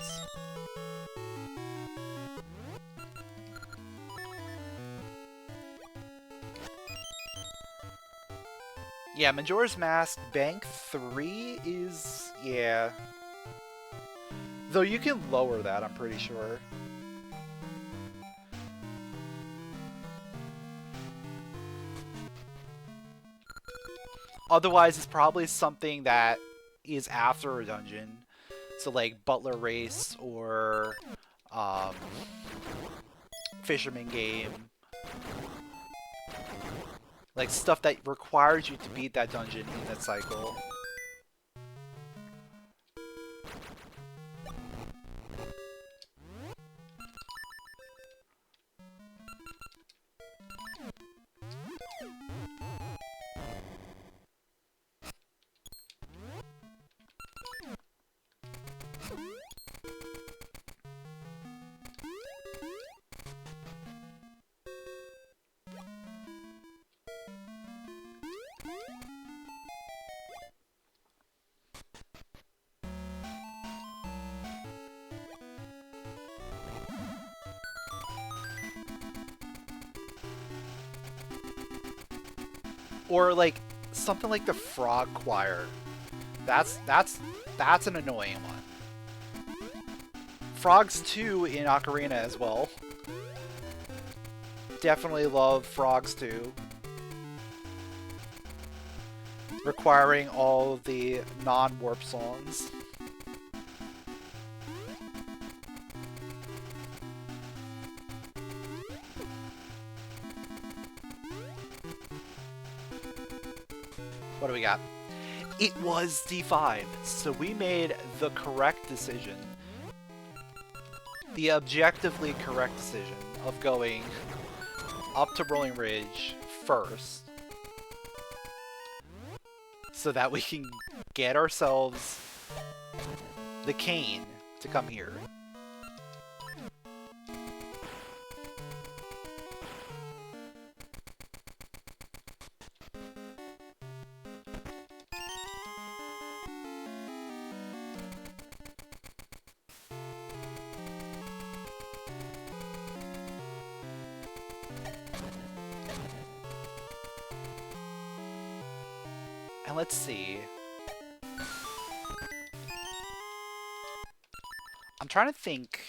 Yeah, Majora's Mask Bank 3 is... yeah. Though you can lower that, I'm pretty sure. Otherwise, it's probably something that is after a dungeon. So like Butler Race or Fisherman Game. Like stuff that requires you to beat that dungeon in that cycle. Or like something like the Frog Choir. That's an annoying one. Frogs 2 in Ocarina as well. Definitely love Frogs 2. Requiring all of the non-warp songs. What do we got? It was D5, so we made the correct decision. The objectively correct decision of going up to Rolling Ridge first. So that we can get ourselves the cane to come here. And let's see. I'm trying to think,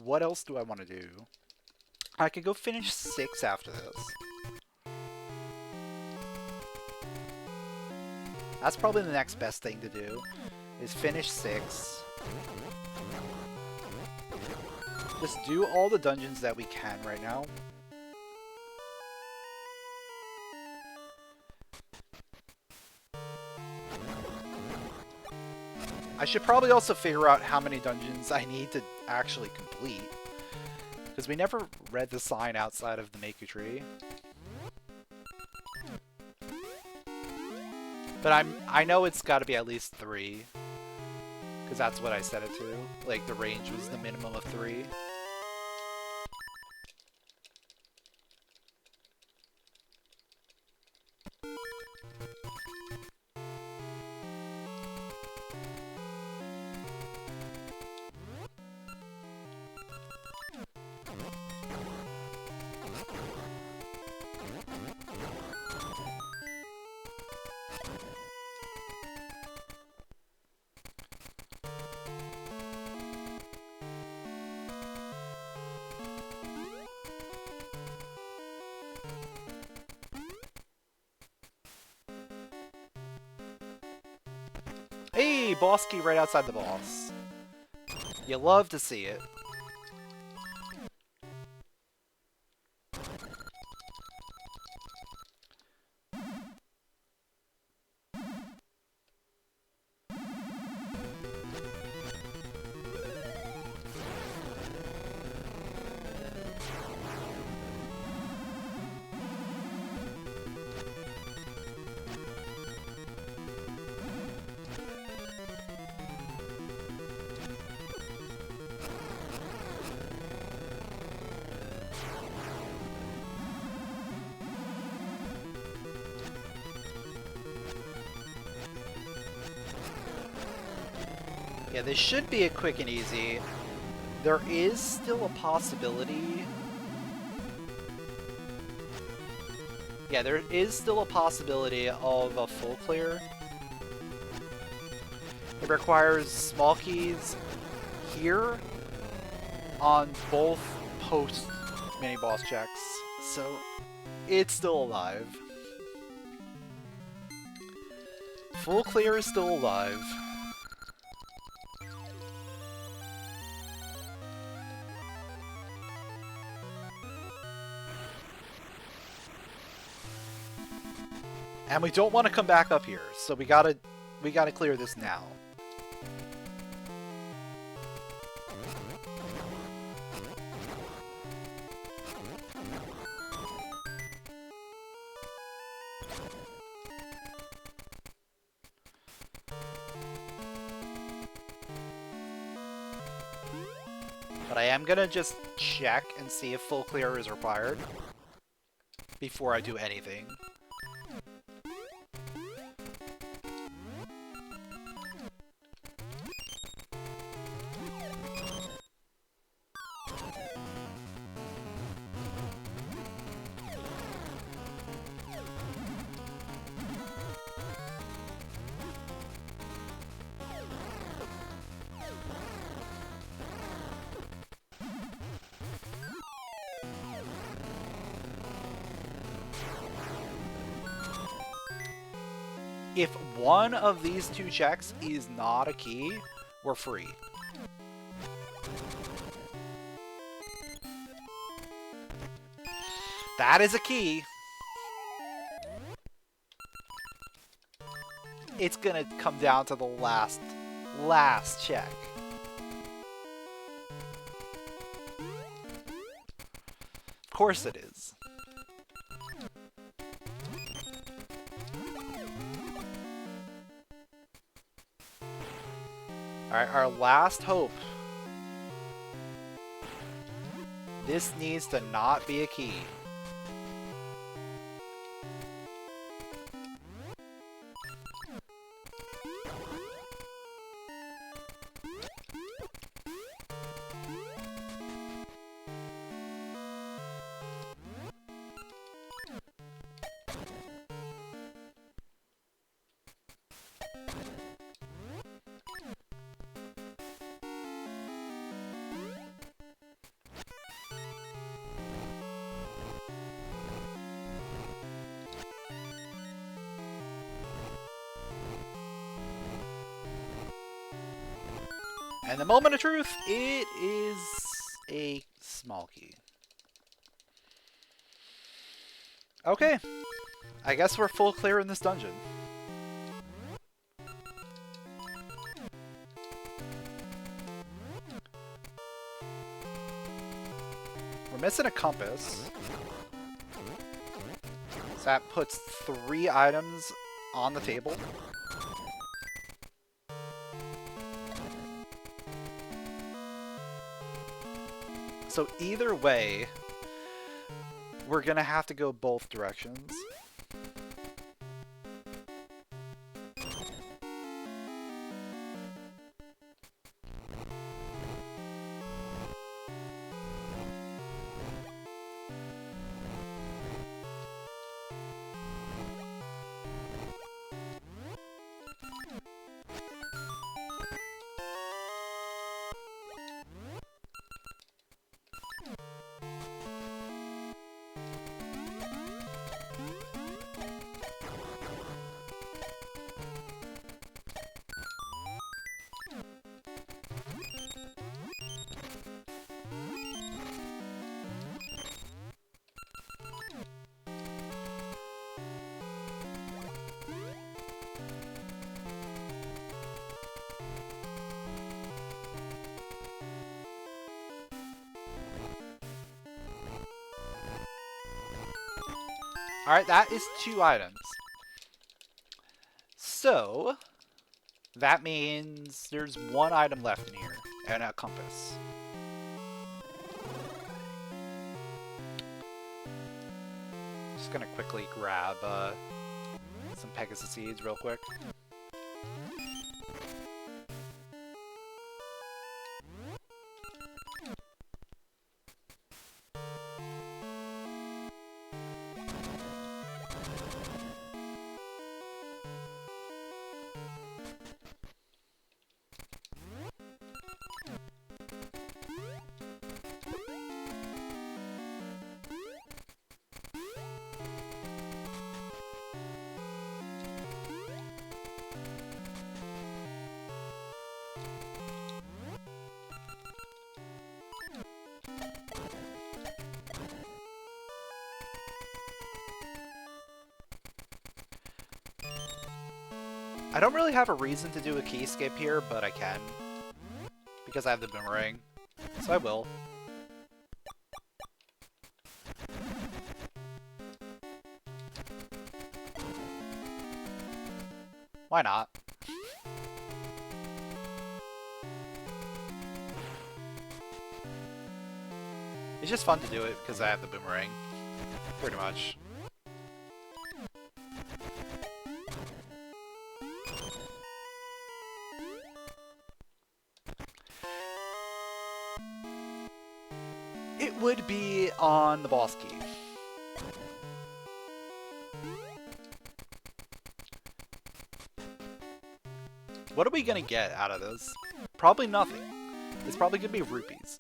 what else do I want to do? I could go finish 6 after this. That's probably the next best thing to do, is finish 6. Just do all the dungeons that we can right now. I should probably also figure out how many dungeons I need to actually complete. Because we never read the sign outside of the Maku Tree. But I know it's got to be at least 3. Because that's what I set it to. Like, the range was the minimum of 3. Hey, boss key right outside the boss. You love to see it. Yeah, this should be a quick and easy. There is still a possibility. Yeah, there is still a possibility of a full clear. It requires small keys here on both post mini boss checks, so it's still alive. Full clear is still alive. And we don't want to come back up here, so we gotta clear this now. But I am gonna just check and see if full clear is required before I do anything. If one of these two checks is not a key, we're free. That is a key. It's gonna come down to the last check. Of course it is. Alright, our last hope. This needs to not be a key. And the moment of truth, it is a small key. Okay, I guess we're full clear in this dungeon. We're missing a compass. So that puts 3 items on the table. So either way, we're gonna have to go both directions. Alright, that is 2 items. So, that means there's 1 item left in here, and a compass. Just gonna quickly grab some Pegasus seeds real quick. I don't really have a reason to do a key skip here, but I can. Because I have the boomerang. So I will. Why not? It's just fun to do it because I have the boomerang. Pretty much. It would be on the boss key. What are we gonna get out of this? Probably nothing. It's probably gonna be rupees.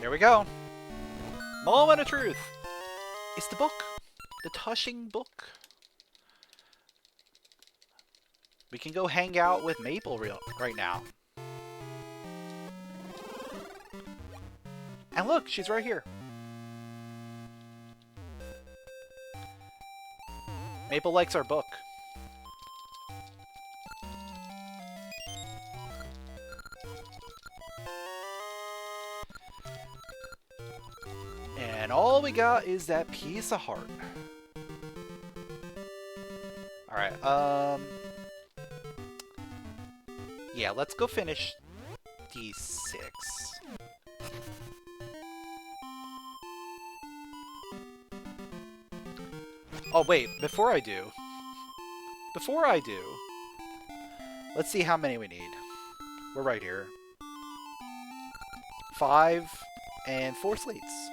Here we go. Moment of truth. It's the book. The Tushing book. We can go hang out with Maple right now. And look, she's right here. Maple likes our book. And all we got is that piece of heart. Alright, yeah, let's go finish D6. Oh, wait, before I do, let's see how many we need. We're right here. 5 and 4 slates.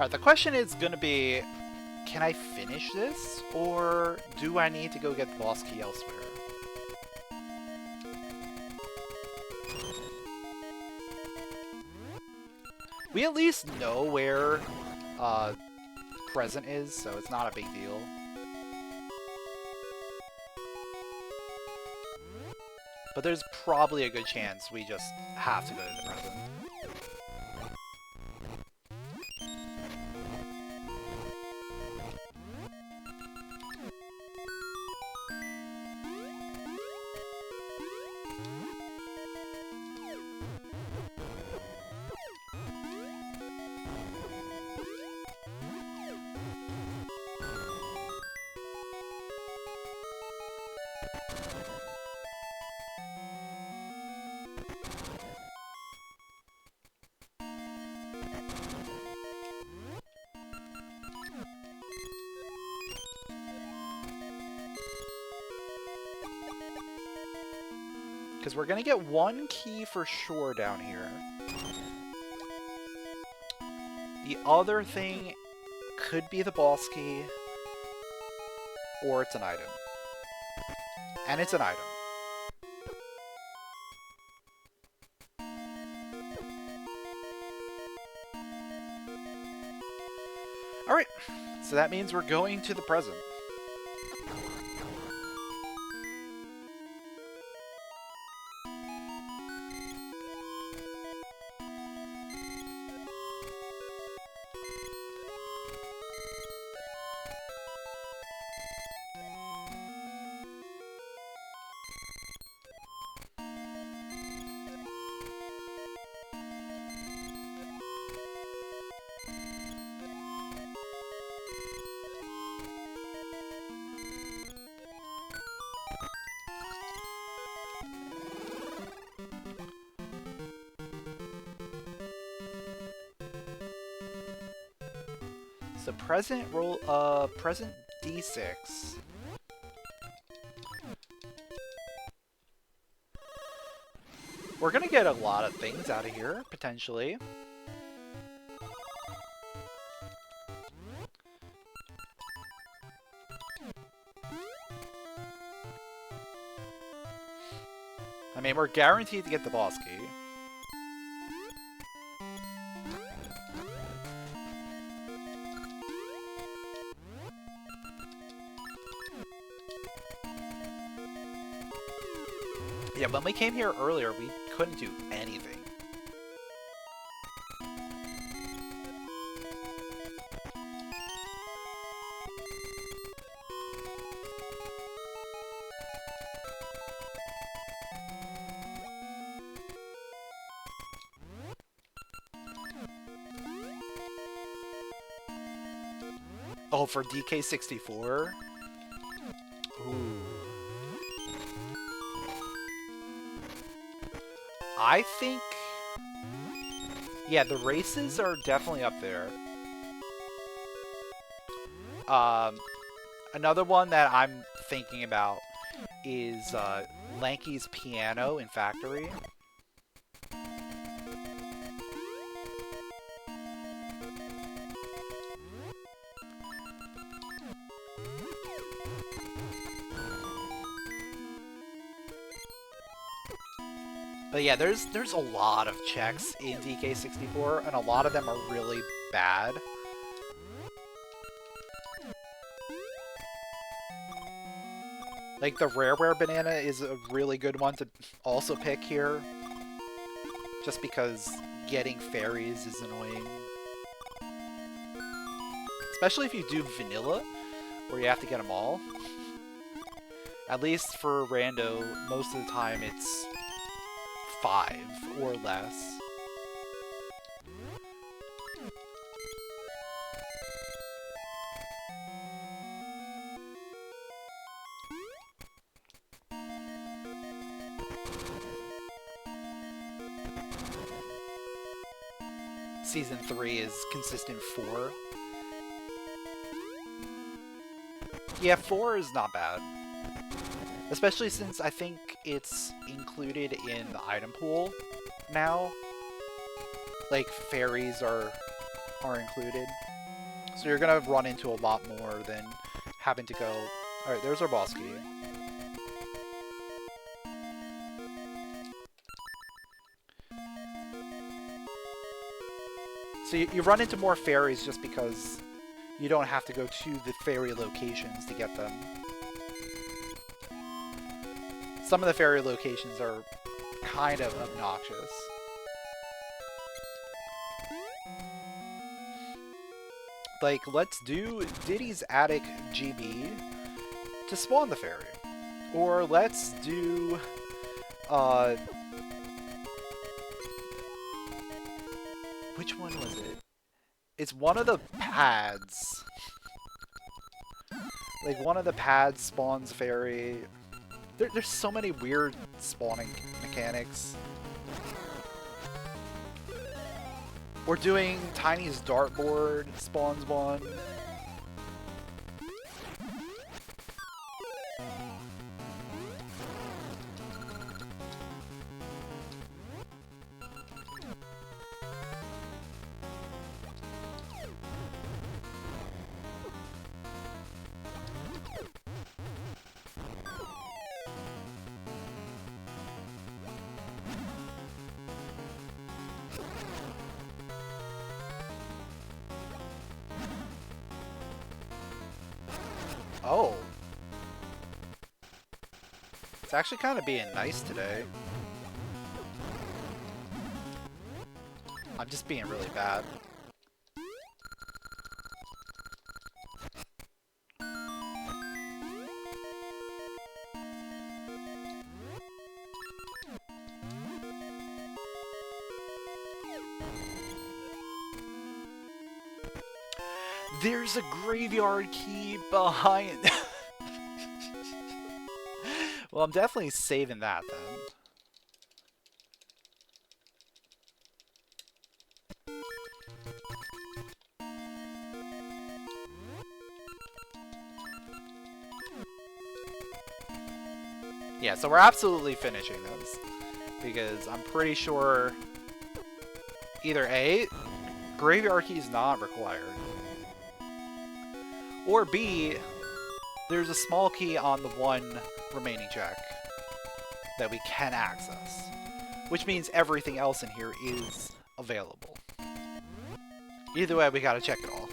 Alright, the question is going to be, can I finish this, or do I need to go get the boss key elsewhere? We at least know where present is, so it's not a big deal. But there's probably a good chance we just have to go to the present. Because we're going to get one key for sure down here. The other thing could be the boss key, or it's an item. And it's an item. Alright, so that means we're going to the present. So present present D6. We're gonna get a lot of things out of here, potentially. I mean, we're guaranteed to get the boss key. Yeah, when we came here earlier, we couldn't do anything. Oh, for DK64? Ooh. I think... yeah, the races are definitely up there. Another one that I'm thinking about is Lanky's Piano in Factory. But yeah, there's a lot of checks in DK64, and a lot of them are really bad. Like, the Rareware Banana is a really good one to also pick here. Just because getting fairies is annoying. Especially if you do vanilla, where you have to get them all. At least for rando, most of the time it's 5 or less. Season 3 is consistent 4. Yeah, 4 is not bad. Especially since I think it's included in the item pool now. Like, fairies are included. So you're gonna run into a lot more than having to go... Alright, there's our boss key. So you run into more fairies just because you don't have to go to the fairy locations to get them. Some of the fairy locations are kind of obnoxious. Like, let's do Diddy's Attic GB to spawn the fairy. Or let's do, which one was it? It's one of the pads. Like, one of the pads spawns fairy. There's so many weird spawning mechanics. We're doing Tiny's dartboard spawns one. Oh. It's actually kind of being nice today. I'm just being really bad. There's a graveyard key behind. Well, I'm definitely saving that then. Yeah, so we're absolutely finishing this. Because I'm pretty sure either A, graveyard key is not required. Or B, there's a small key on the one remaining check that we can access. Which means everything else in here is available. Either way, we gotta check it all.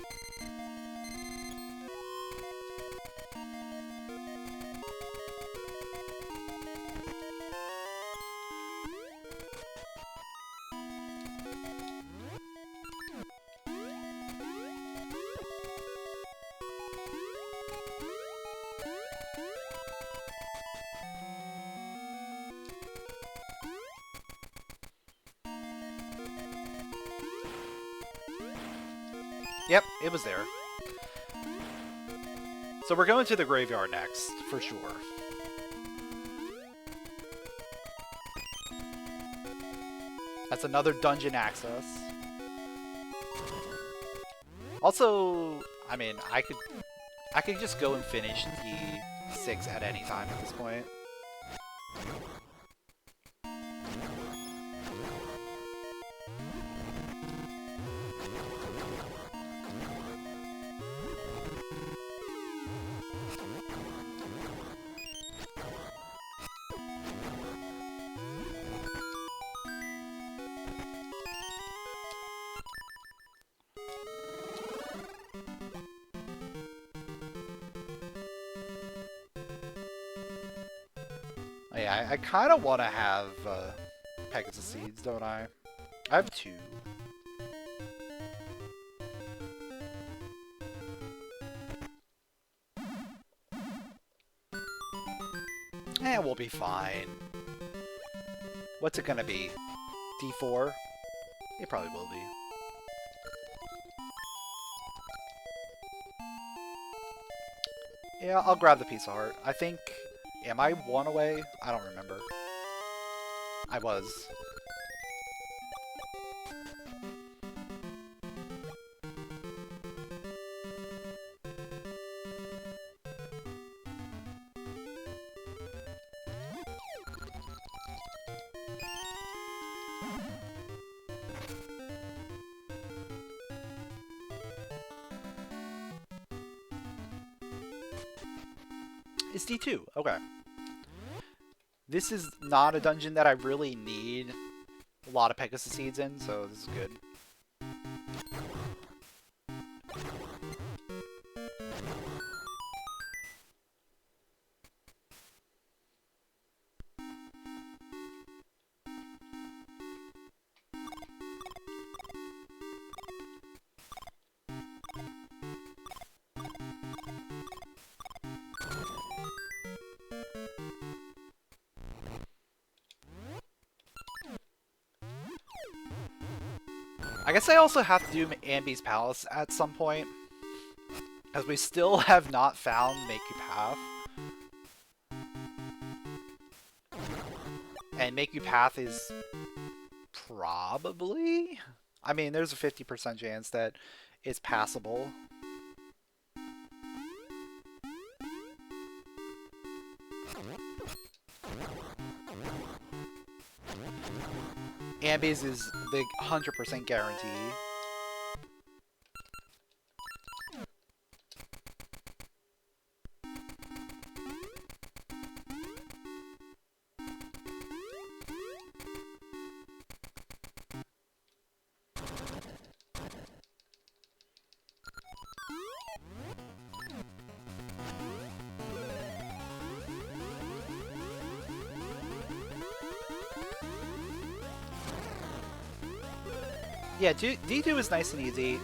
Yep, it was there. So we're going to the graveyard next, for sure. That's another dungeon access. Also, I mean, I could just go and finish the 6 at any time at this point. Yeah, I kind of want to have Pegasus Seeds, don't I? I have 2. We'll be fine. What's it gonna be? D4? It probably will be. Yeah, I'll grab the piece of heart. I think... Am I 1 away? I don't remember. I was. It's D2. Okay. This is not a dungeon that I really need a lot of Pegasus seeds in, so this is good. I guess I also have to do Ambi's Palace at some point, as we still have not found Make You Path. And Make You Path is probably... I mean, there's a 50% chance that it's passable. Ambi's is the 100% guarantee. Yeah, D2 is nice and easy.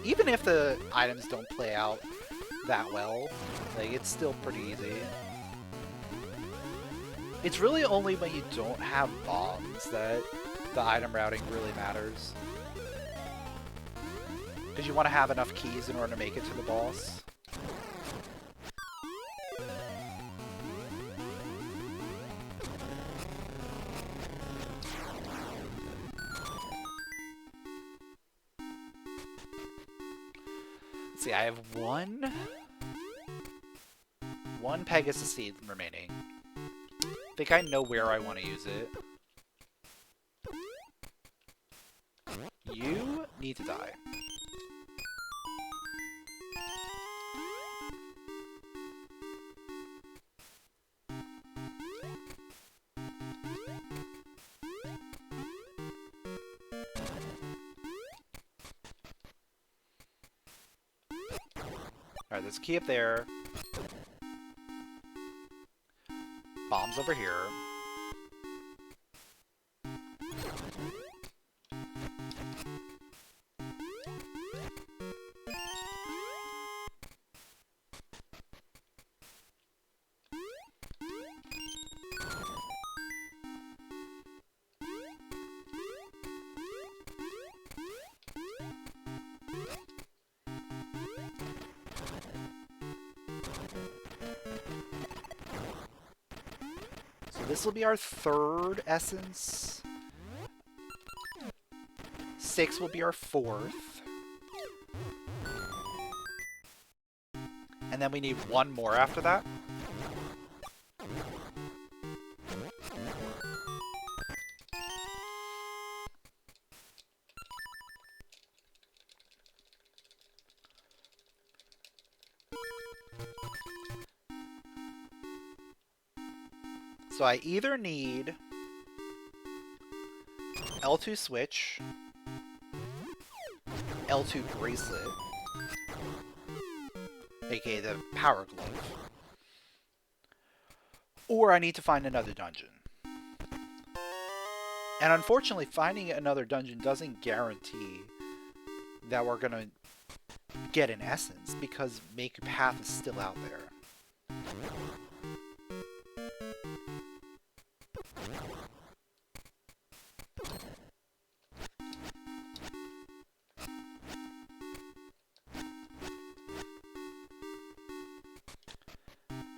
Even if the items don't play out that well, like, it's still pretty easy. It's really only when you don't have bombs that the item routing really matters. Because you want to have enough keys in order to make it to the boss. See, I have one Pegasus seed remaining. I think I know where I want to use it. You need to die. Alright, there's a key up there. Bombs over here. This will be our third essence. 6 will be our fourth. And then we need one more after that. So I either need L2 switch, L2 bracelet, aka the power glove, or I need to find another dungeon. And unfortunately, finding another dungeon doesn't guarantee that we're gonna get an essence, because Make Your Path is still out there.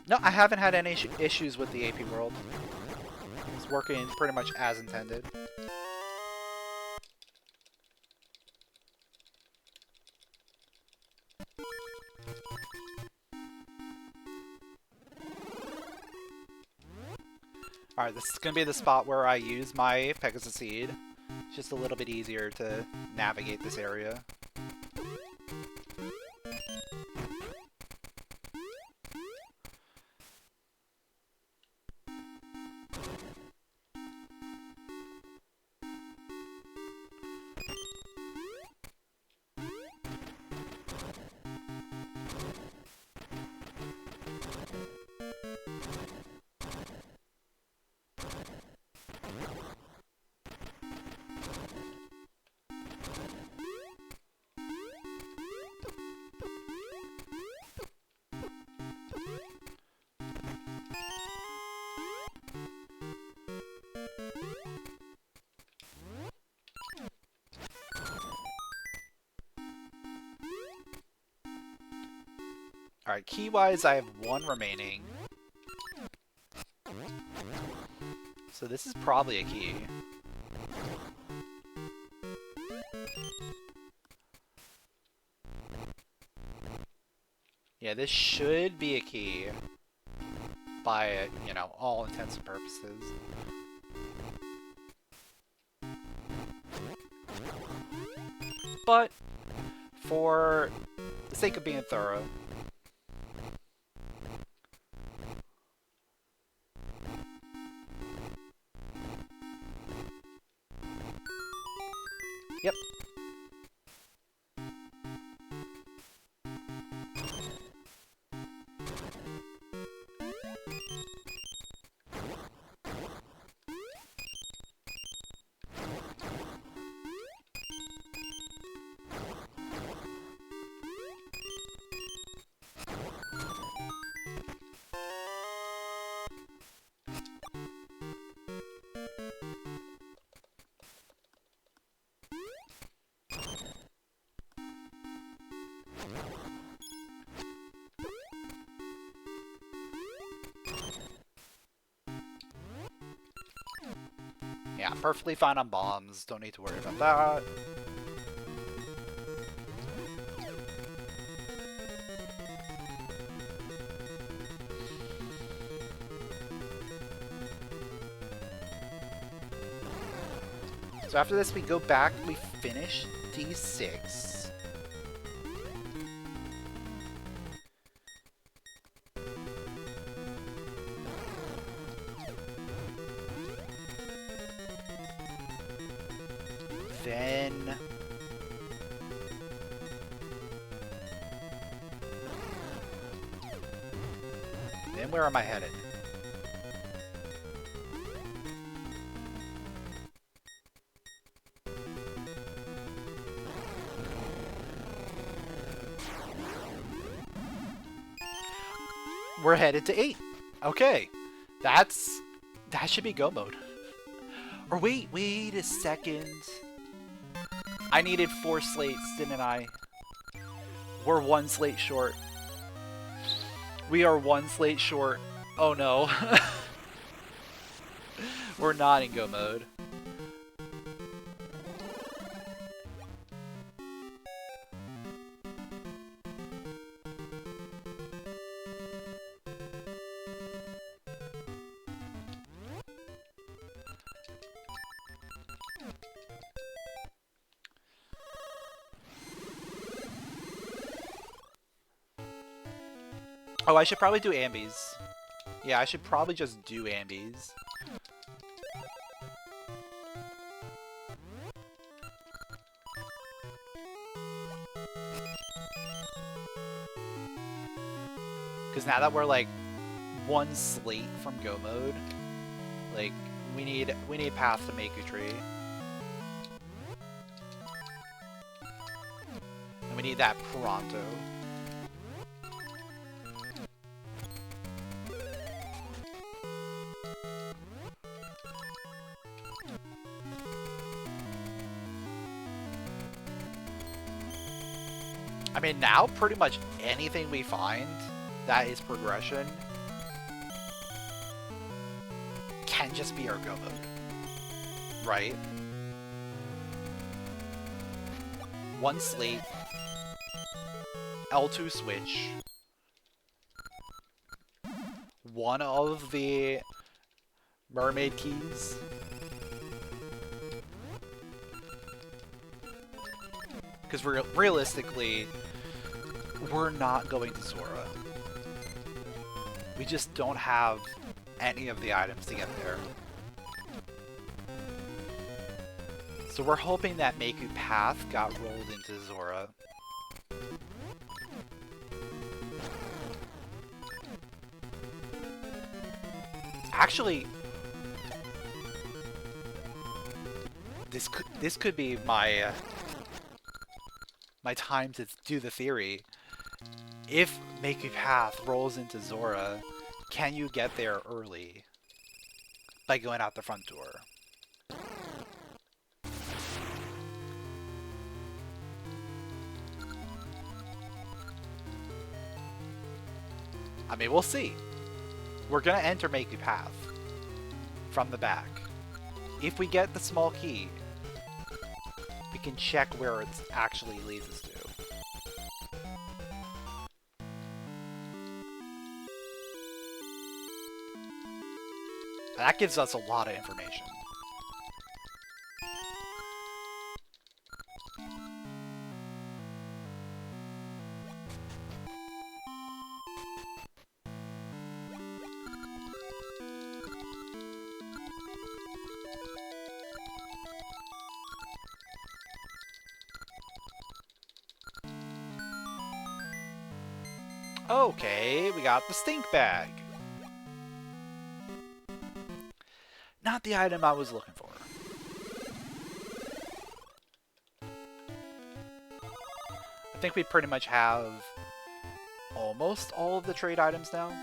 No, I haven't had any issues with the AP world. It's working pretty much as intended. Alright, this is going to be the spot where I use my Pegasus Seed. It's just a little bit easier to navigate this area. Alright, key-wise, I have one remaining. So this is probably a key. Yeah, this should be a key. By, you know, all intents and purposes. But, for the sake of being thorough, yep. Yeah, perfectly fine on bombs. Don't need to worry about that. So after this, we go back, we finish D6. Then where am I headed? We're headed to 8. Okay. That should be go mode. Or wait a second. I needed 4 slates, didn't I? We're 1 slate short. We are 1 slate short. Oh no. We're not in go mode. Oh, I should probably do ambies. Yeah, I should probably just do ambies. Because now that we're like 1 slate from go mode, like we need path to Maku Tree. And we need that pronto. I mean, now pretty much anything we find that is progression just be our go mode. Right? One slate. L2 switch. One of the mermaid keys. Because realistically, we're not going to Zora. We just don't have any of the items to get there. So we're hoping that Maku Path got rolled into Zora. Actually, this could be my my time to do the theory. If Maku Path rolls into Zora, can you get there early by going out the front door? I mean, we'll see. We're gonna enter Maku Path from the back. If we get the small key, we can check where it actually leads us to. That gives us a lot of information. Okay, we got the stink bag. Not the item I was looking for. I think we pretty much have almost all of the trade items now.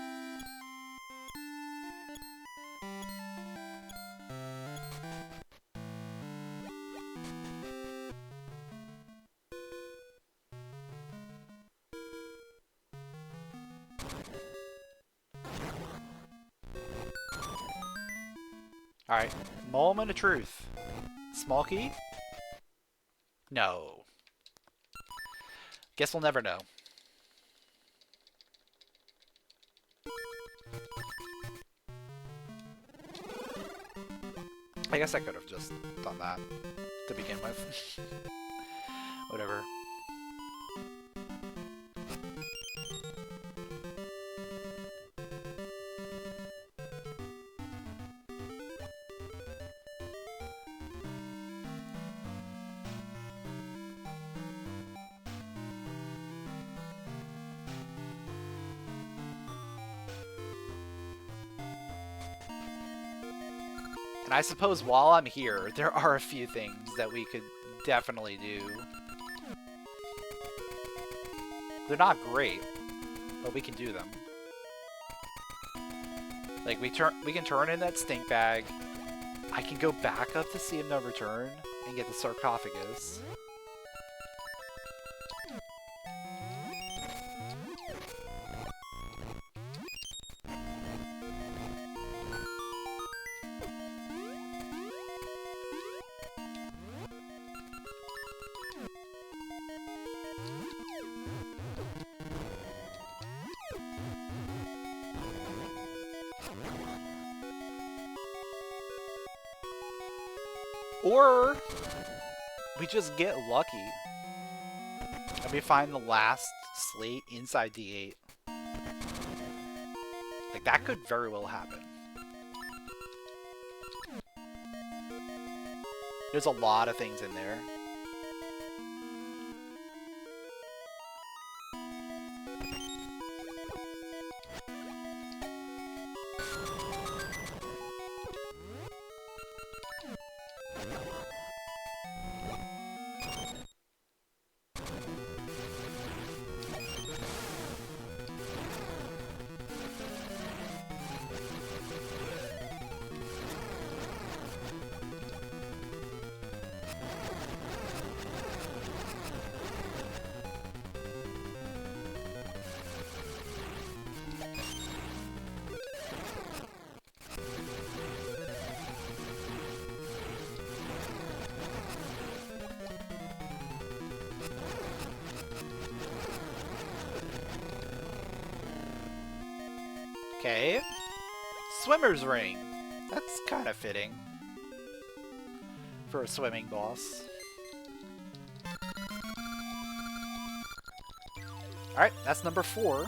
Alright, moment of truth. Small key? No. Guess we'll never know. I guess I could have just done that to begin with. Whatever. And I suppose while I'm here, there are a few things that we could definitely do. They're not great, but we can do them. Like, we can turn in that stink bag. I can go back up to Sea of No Return and get the sarcophagus. Or we just get lucky and we find the last slate inside D8. Like, that could very well happen. There's a lot of things in there. Okay. Swimmer's ring. That's kind of fitting for a swimming boss. Alright, that's number 4.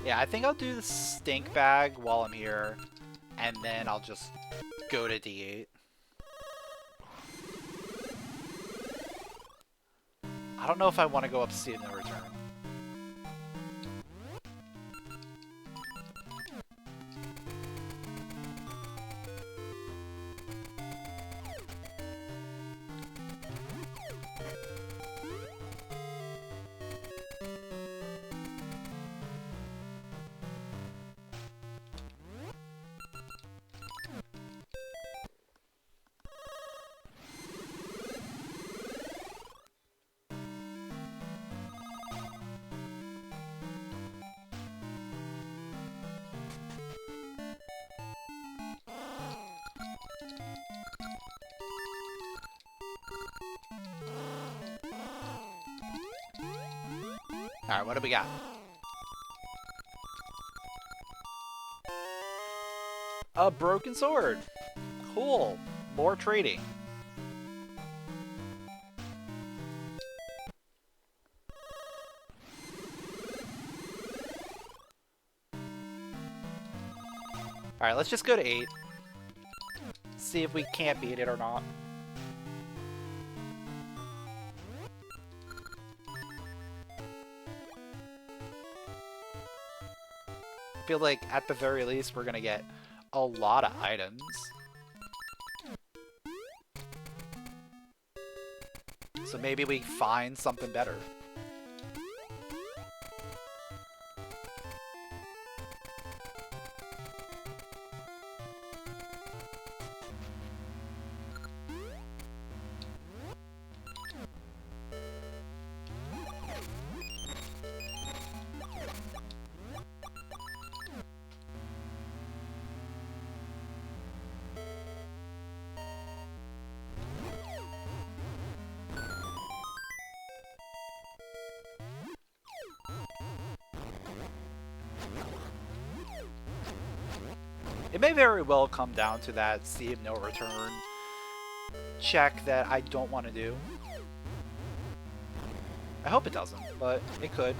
Yeah, I think I'll do the stink bag while I'm here, and then I'll just go to D8. I don't know if I want to go up Sea of No Return. Alright, what do we got? A broken sword. Cool. More trading. Alright, let's just go to 8. See if we can't beat it or not. I feel like, at the very least, we're gonna get a lot of items. So maybe we find something better. It may very well come down to that Sea of No Return check that I don't want to do. I hope it doesn't, but it could.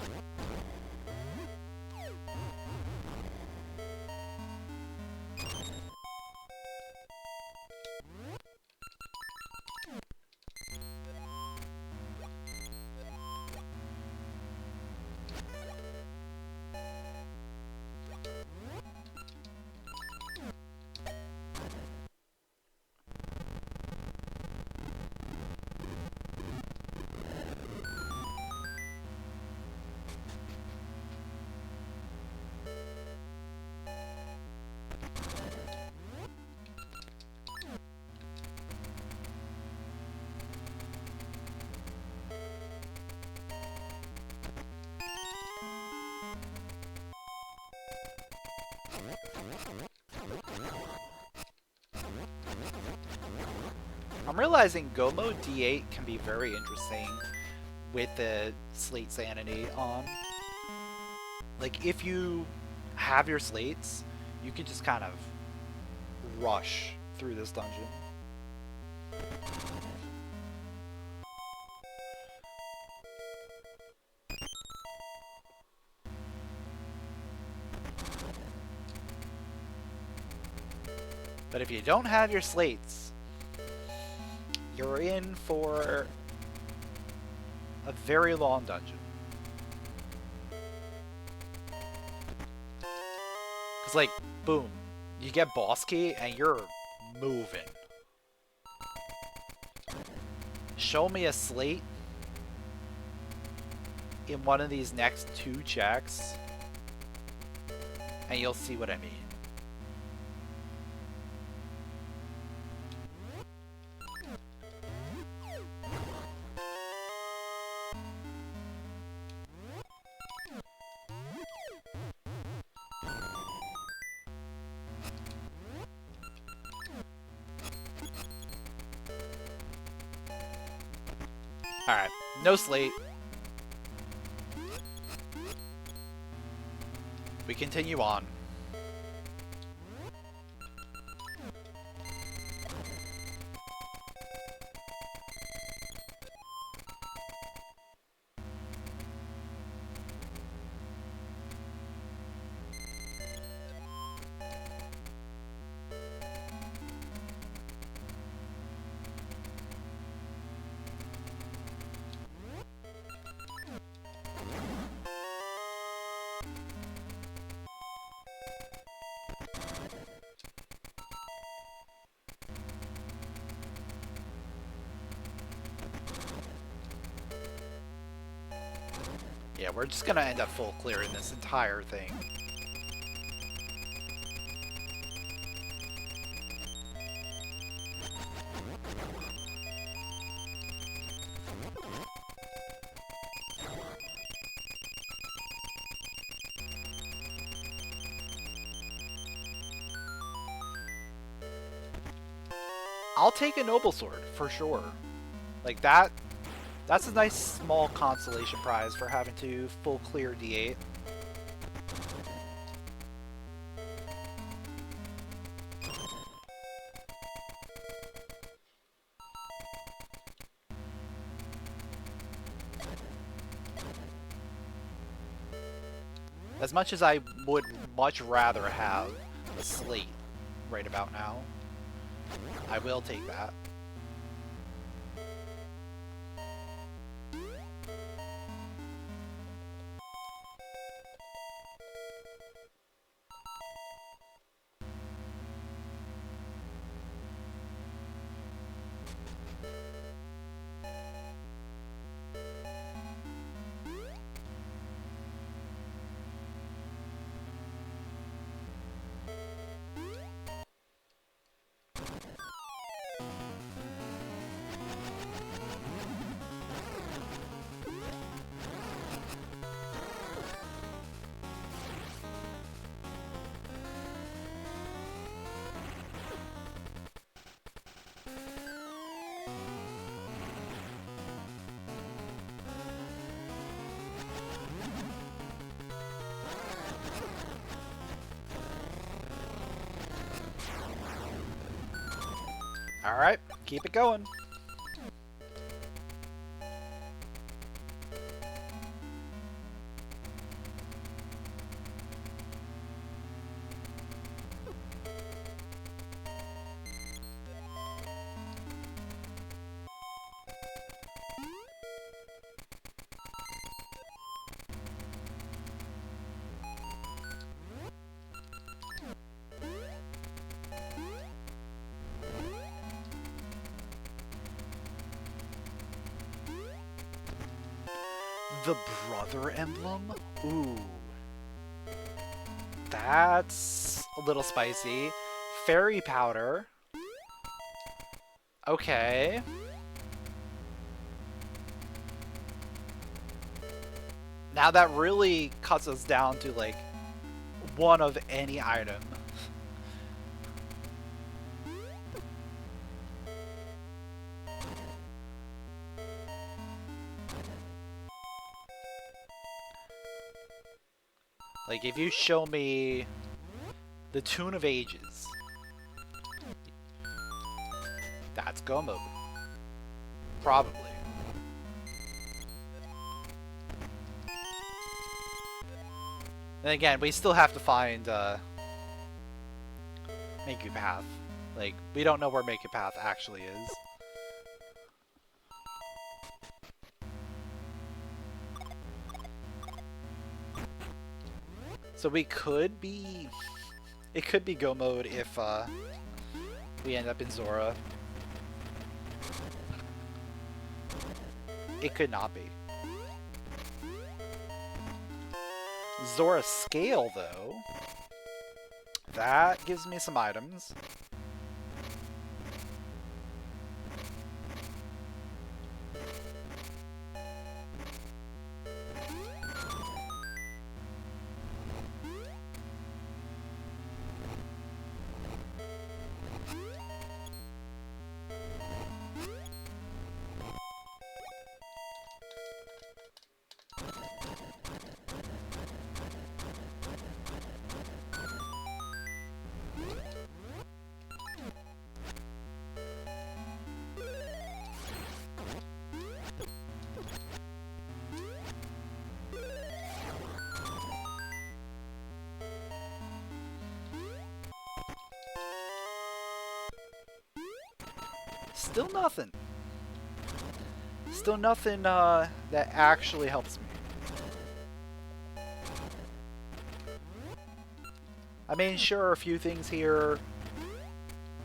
I'm realizing Go Mode D8 can be very interesting with the Slate Sanity on. Like, if you have your slates, you can just kind of rush through this dungeon. But if you don't have your slates, you're in for a very long dungeon. It's like, boom, you get boss key and you're moving. Show me a slate in one of these next 2 checks, and you'll see what I mean. Alright, no slate. We continue on. Yeah, we're just gonna end up full clearing this entire thing. I'll take a noble sword, for sure. Like that, that's a nice small consolation prize for having to full clear D8. As much as I would much rather have a slate right about now, I will take that. Alright, keep it going. The brother emblem? Ooh. That's a little spicy. Fairy powder. Okay. Now that really cuts us down to like one of any item. Like, if you show me the Tune of Ages, that's go mode. Probably. And again, we still have to find Makey Path. Like, we don't know where Makey Path actually is. So we could be... It could be go mode if we end up in Zora. It could not be. Zora Scale, though. That gives me some items. Still nothing. Still nothing that actually helps me. I mean, sure, a few things here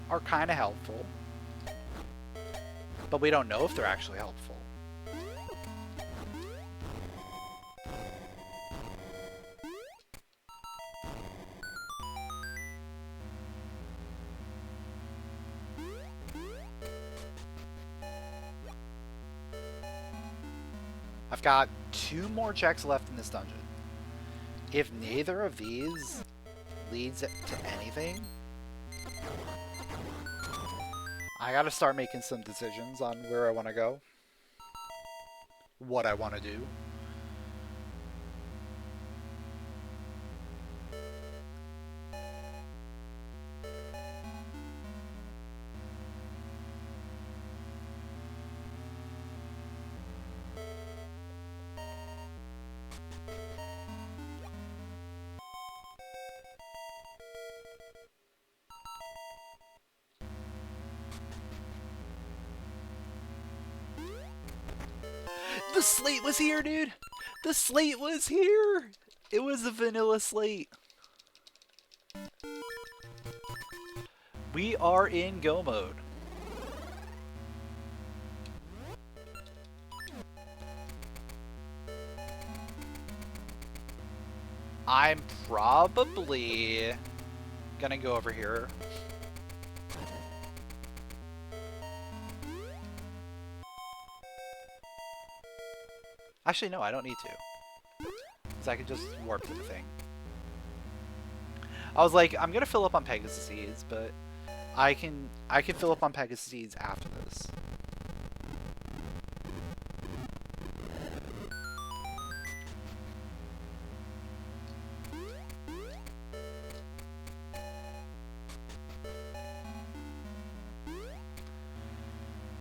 are kind of helpful, but we don't know if they're actually helpful. I've got 2 more checks left in this dungeon. If neither of these leads to anything, I gotta start making some decisions on where I want to go, what I want to do. The slate was here, dude! The slate was here! It was a vanilla slate. We are in go mode. I'm probably gonna go over here. Actually, no, I don't need to. Because I can just warp to the thing. I was like, I'm gonna fill up on Pegasus seeds, but I can fill up on Pegasus seeds after this.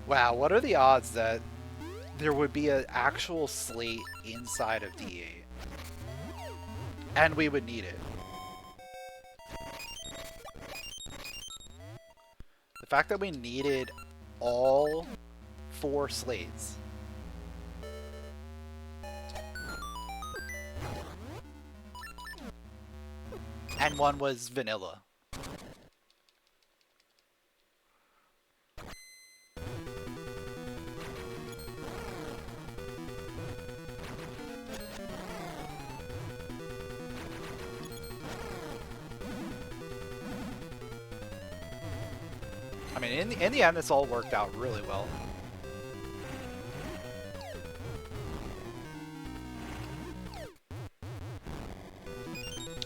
Wow, what are the odds that there would be an actual slate inside of D8? And we would need it. The fact that we needed all 4 slates. And one was vanilla. I mean, in the end, this all worked out really well.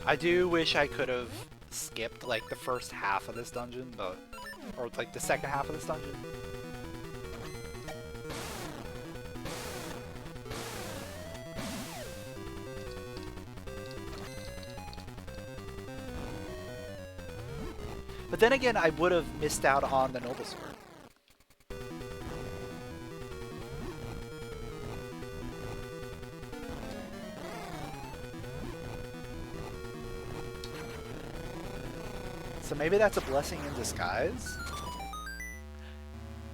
I do wish I could have skipped, like, the first half of this dungeon, but... Or, like, the second half of this dungeon. But then again, I would have missed out on the Noble Sword. So maybe that's a blessing in disguise?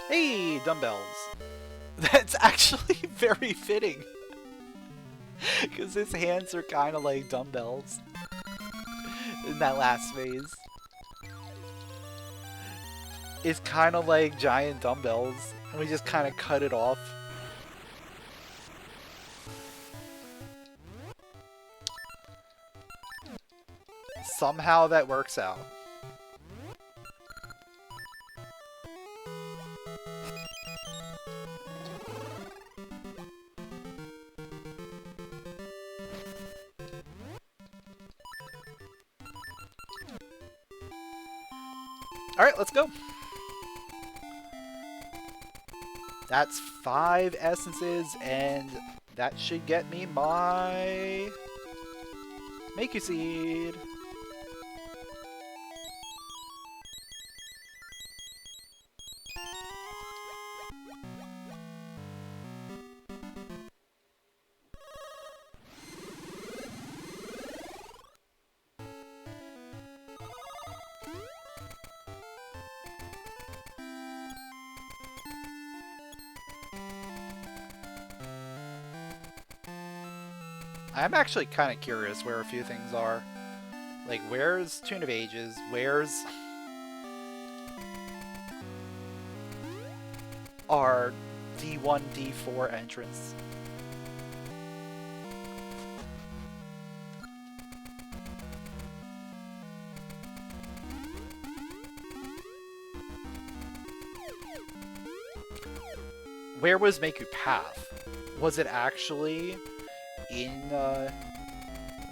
Hey, dumbbells. That's actually very fitting. Because his hands are kind of like dumbbells in that last phase. It's kind of like giant dumbbells, and we just kind of cut it off. Somehow that works out. Alright, let's go. That's 5 essences, and that should get me my Make You Seed. I'm actually kind of curious where a few things are. Like, where's Tune of Ages? Where's our D1, D4 entrance? Where was Maku Path? Was it actually in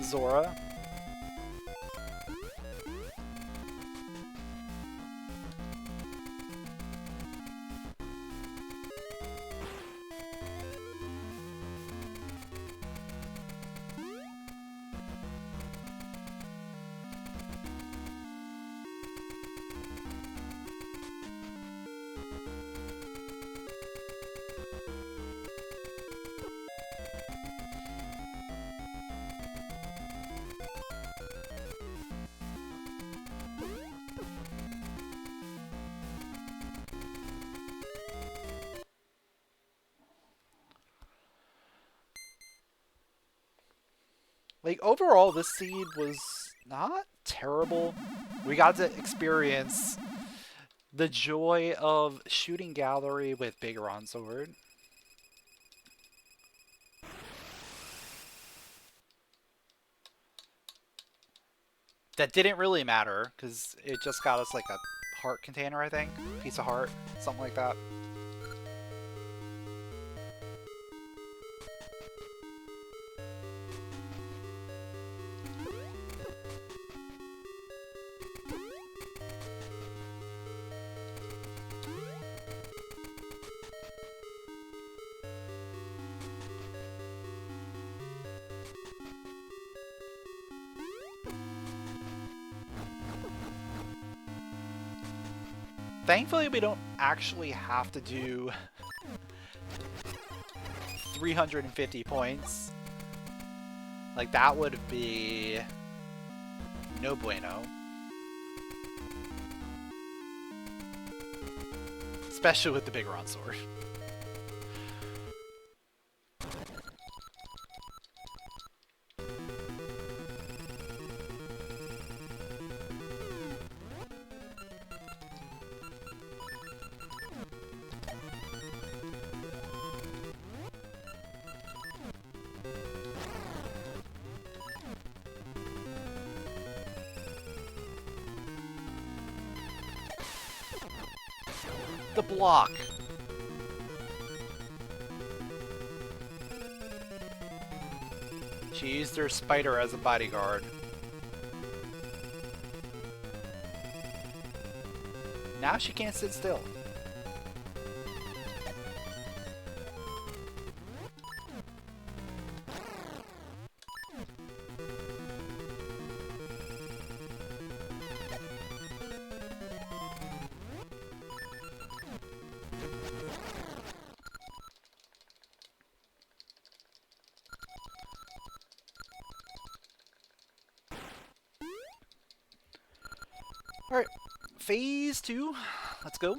Zora? Like, overall, this seed was not terrible. We got to experience the joy of shooting Gallery with Biggoron Sword. That didn't really matter, because it just got us like a heart container, I think. Piece of heart, something like that. Thankfully, we don't actually have to do 350 points. Like, that would be no bueno. Especially with the Biggoron Sword. The block. She used her spider as a bodyguard. Now she can't sit still. Alright, phase 2, let's go.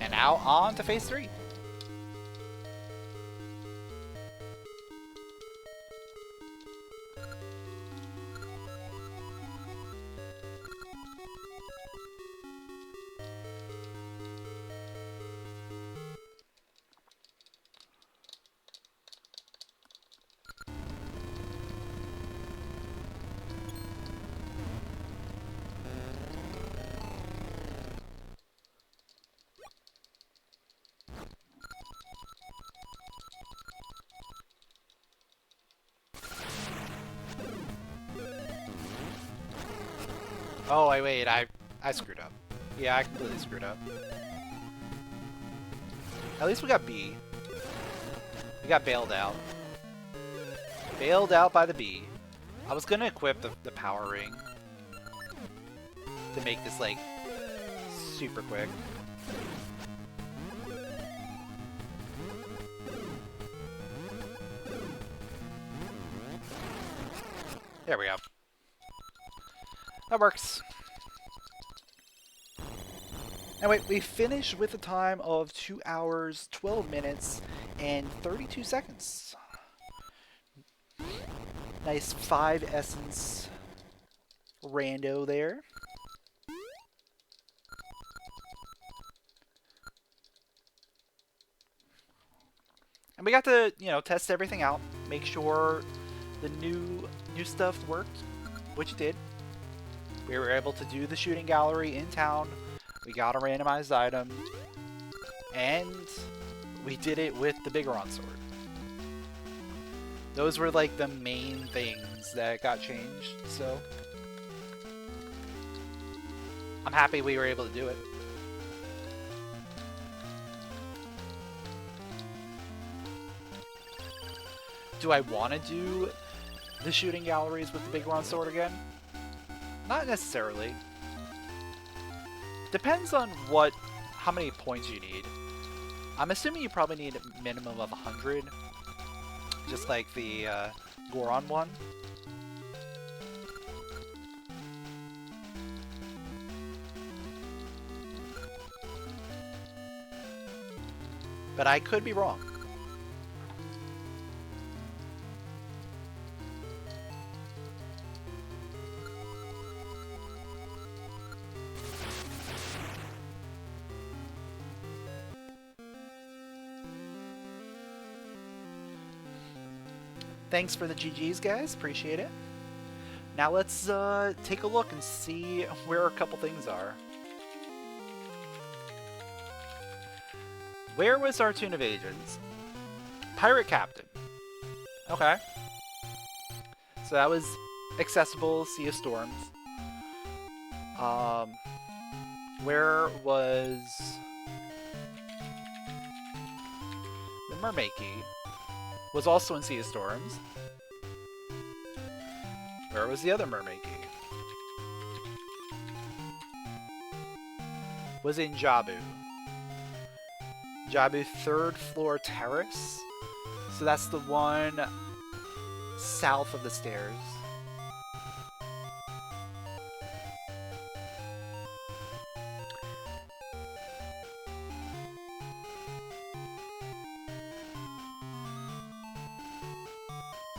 And now on to phase 3. Oh, wait, I screwed up. Yeah, I completely screwed up. At least we got B. We got bailed out. Bailed out by the bee. I was gonna equip the power ring to make this, like, super quick. There we go. That works. Anyway, we finished with a time of 2 hours, 12 minutes, and 32 seconds. Nice 5 essence rando there. And we got to, you know, test everything out, make sure the new stuff worked, which it did. We were able to do the shooting gallery in town. We got a randomized item, and we did it with the Biggoron Sword. Those were like the main things that got changed, so I'm happy we were able to do it. Do I want to do the shooting galleries with the Biggoron Sword again? Not necessarily. Depends on how many points you need. I'm assuming you probably need a minimum of 100, just like the Goron one. But I could be wrong. Thanks for the GGs, guys. Appreciate it. Now let's take a look and see where a couple things are. Where was our Tune of Agents? Pirate Captain. Okay. So that was accessible, Sea of Storms. Where was the Mermaid Key? Was also in Sea of Storms. Where was the other Mermaid Key? Was in Jabu. Jabu 3rd floor terrace. So that's the one south of the stairs.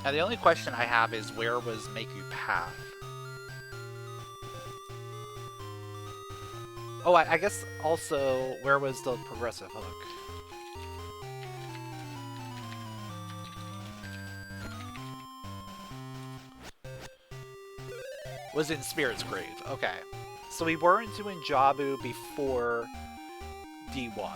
Now the only question I have is where was Maku Path? Oh, I guess also where was the progressive hook? Was in Spirit's Grave. Okay. So we weren't doing Jabu before D1.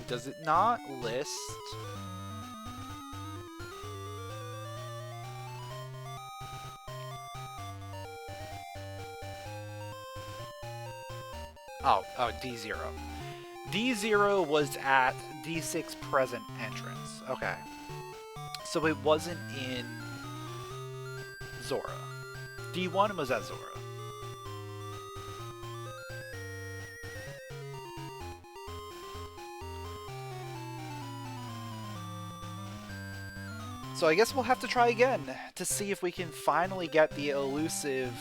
Does it not list? Oh, D0. D0 was at D6 present entrance. Okay. So it wasn't in Zora. D1 was at Zora. So I guess we'll have to try again to see if we can finally get the elusive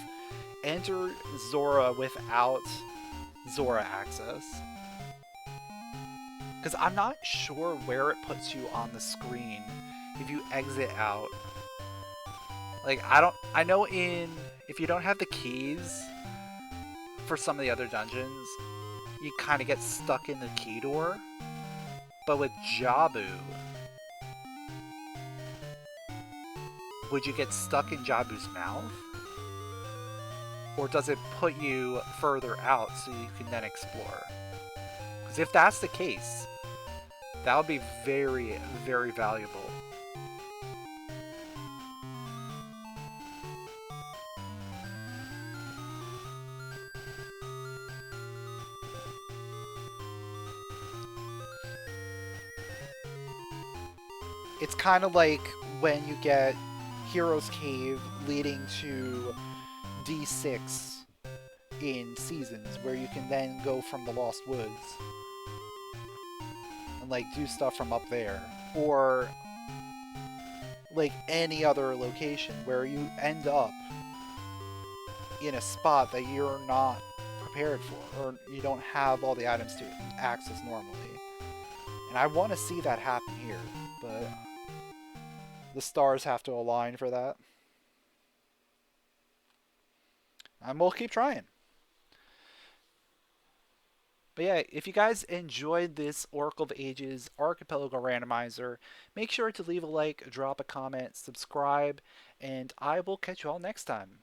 enter Zora without Zora access. Because I'm not sure where it puts you on the screen if you exit out. Like, I know if you don't have the keys for some of the other dungeons, you kind of get stuck in the key door. But with Jabu, would you get stuck in Jabu's mouth? Or does it put you further out so you can then explore? Because if that's the case, that would be very, very valuable. It's kind of like when you get Hero's Cave leading to D6 in Seasons, where you can then go from the Lost Woods and like do stuff from up there, or like any other location where you end up in a spot that you're not prepared for, or you don't have all the items to access normally. And I want to see that happen here, but the stars have to align for that. And we'll keep trying. But yeah, if you guys enjoyed this Oracle of Ages Archipelago Randomizer, make sure to leave a like, drop a comment, subscribe, and I will catch you all next time.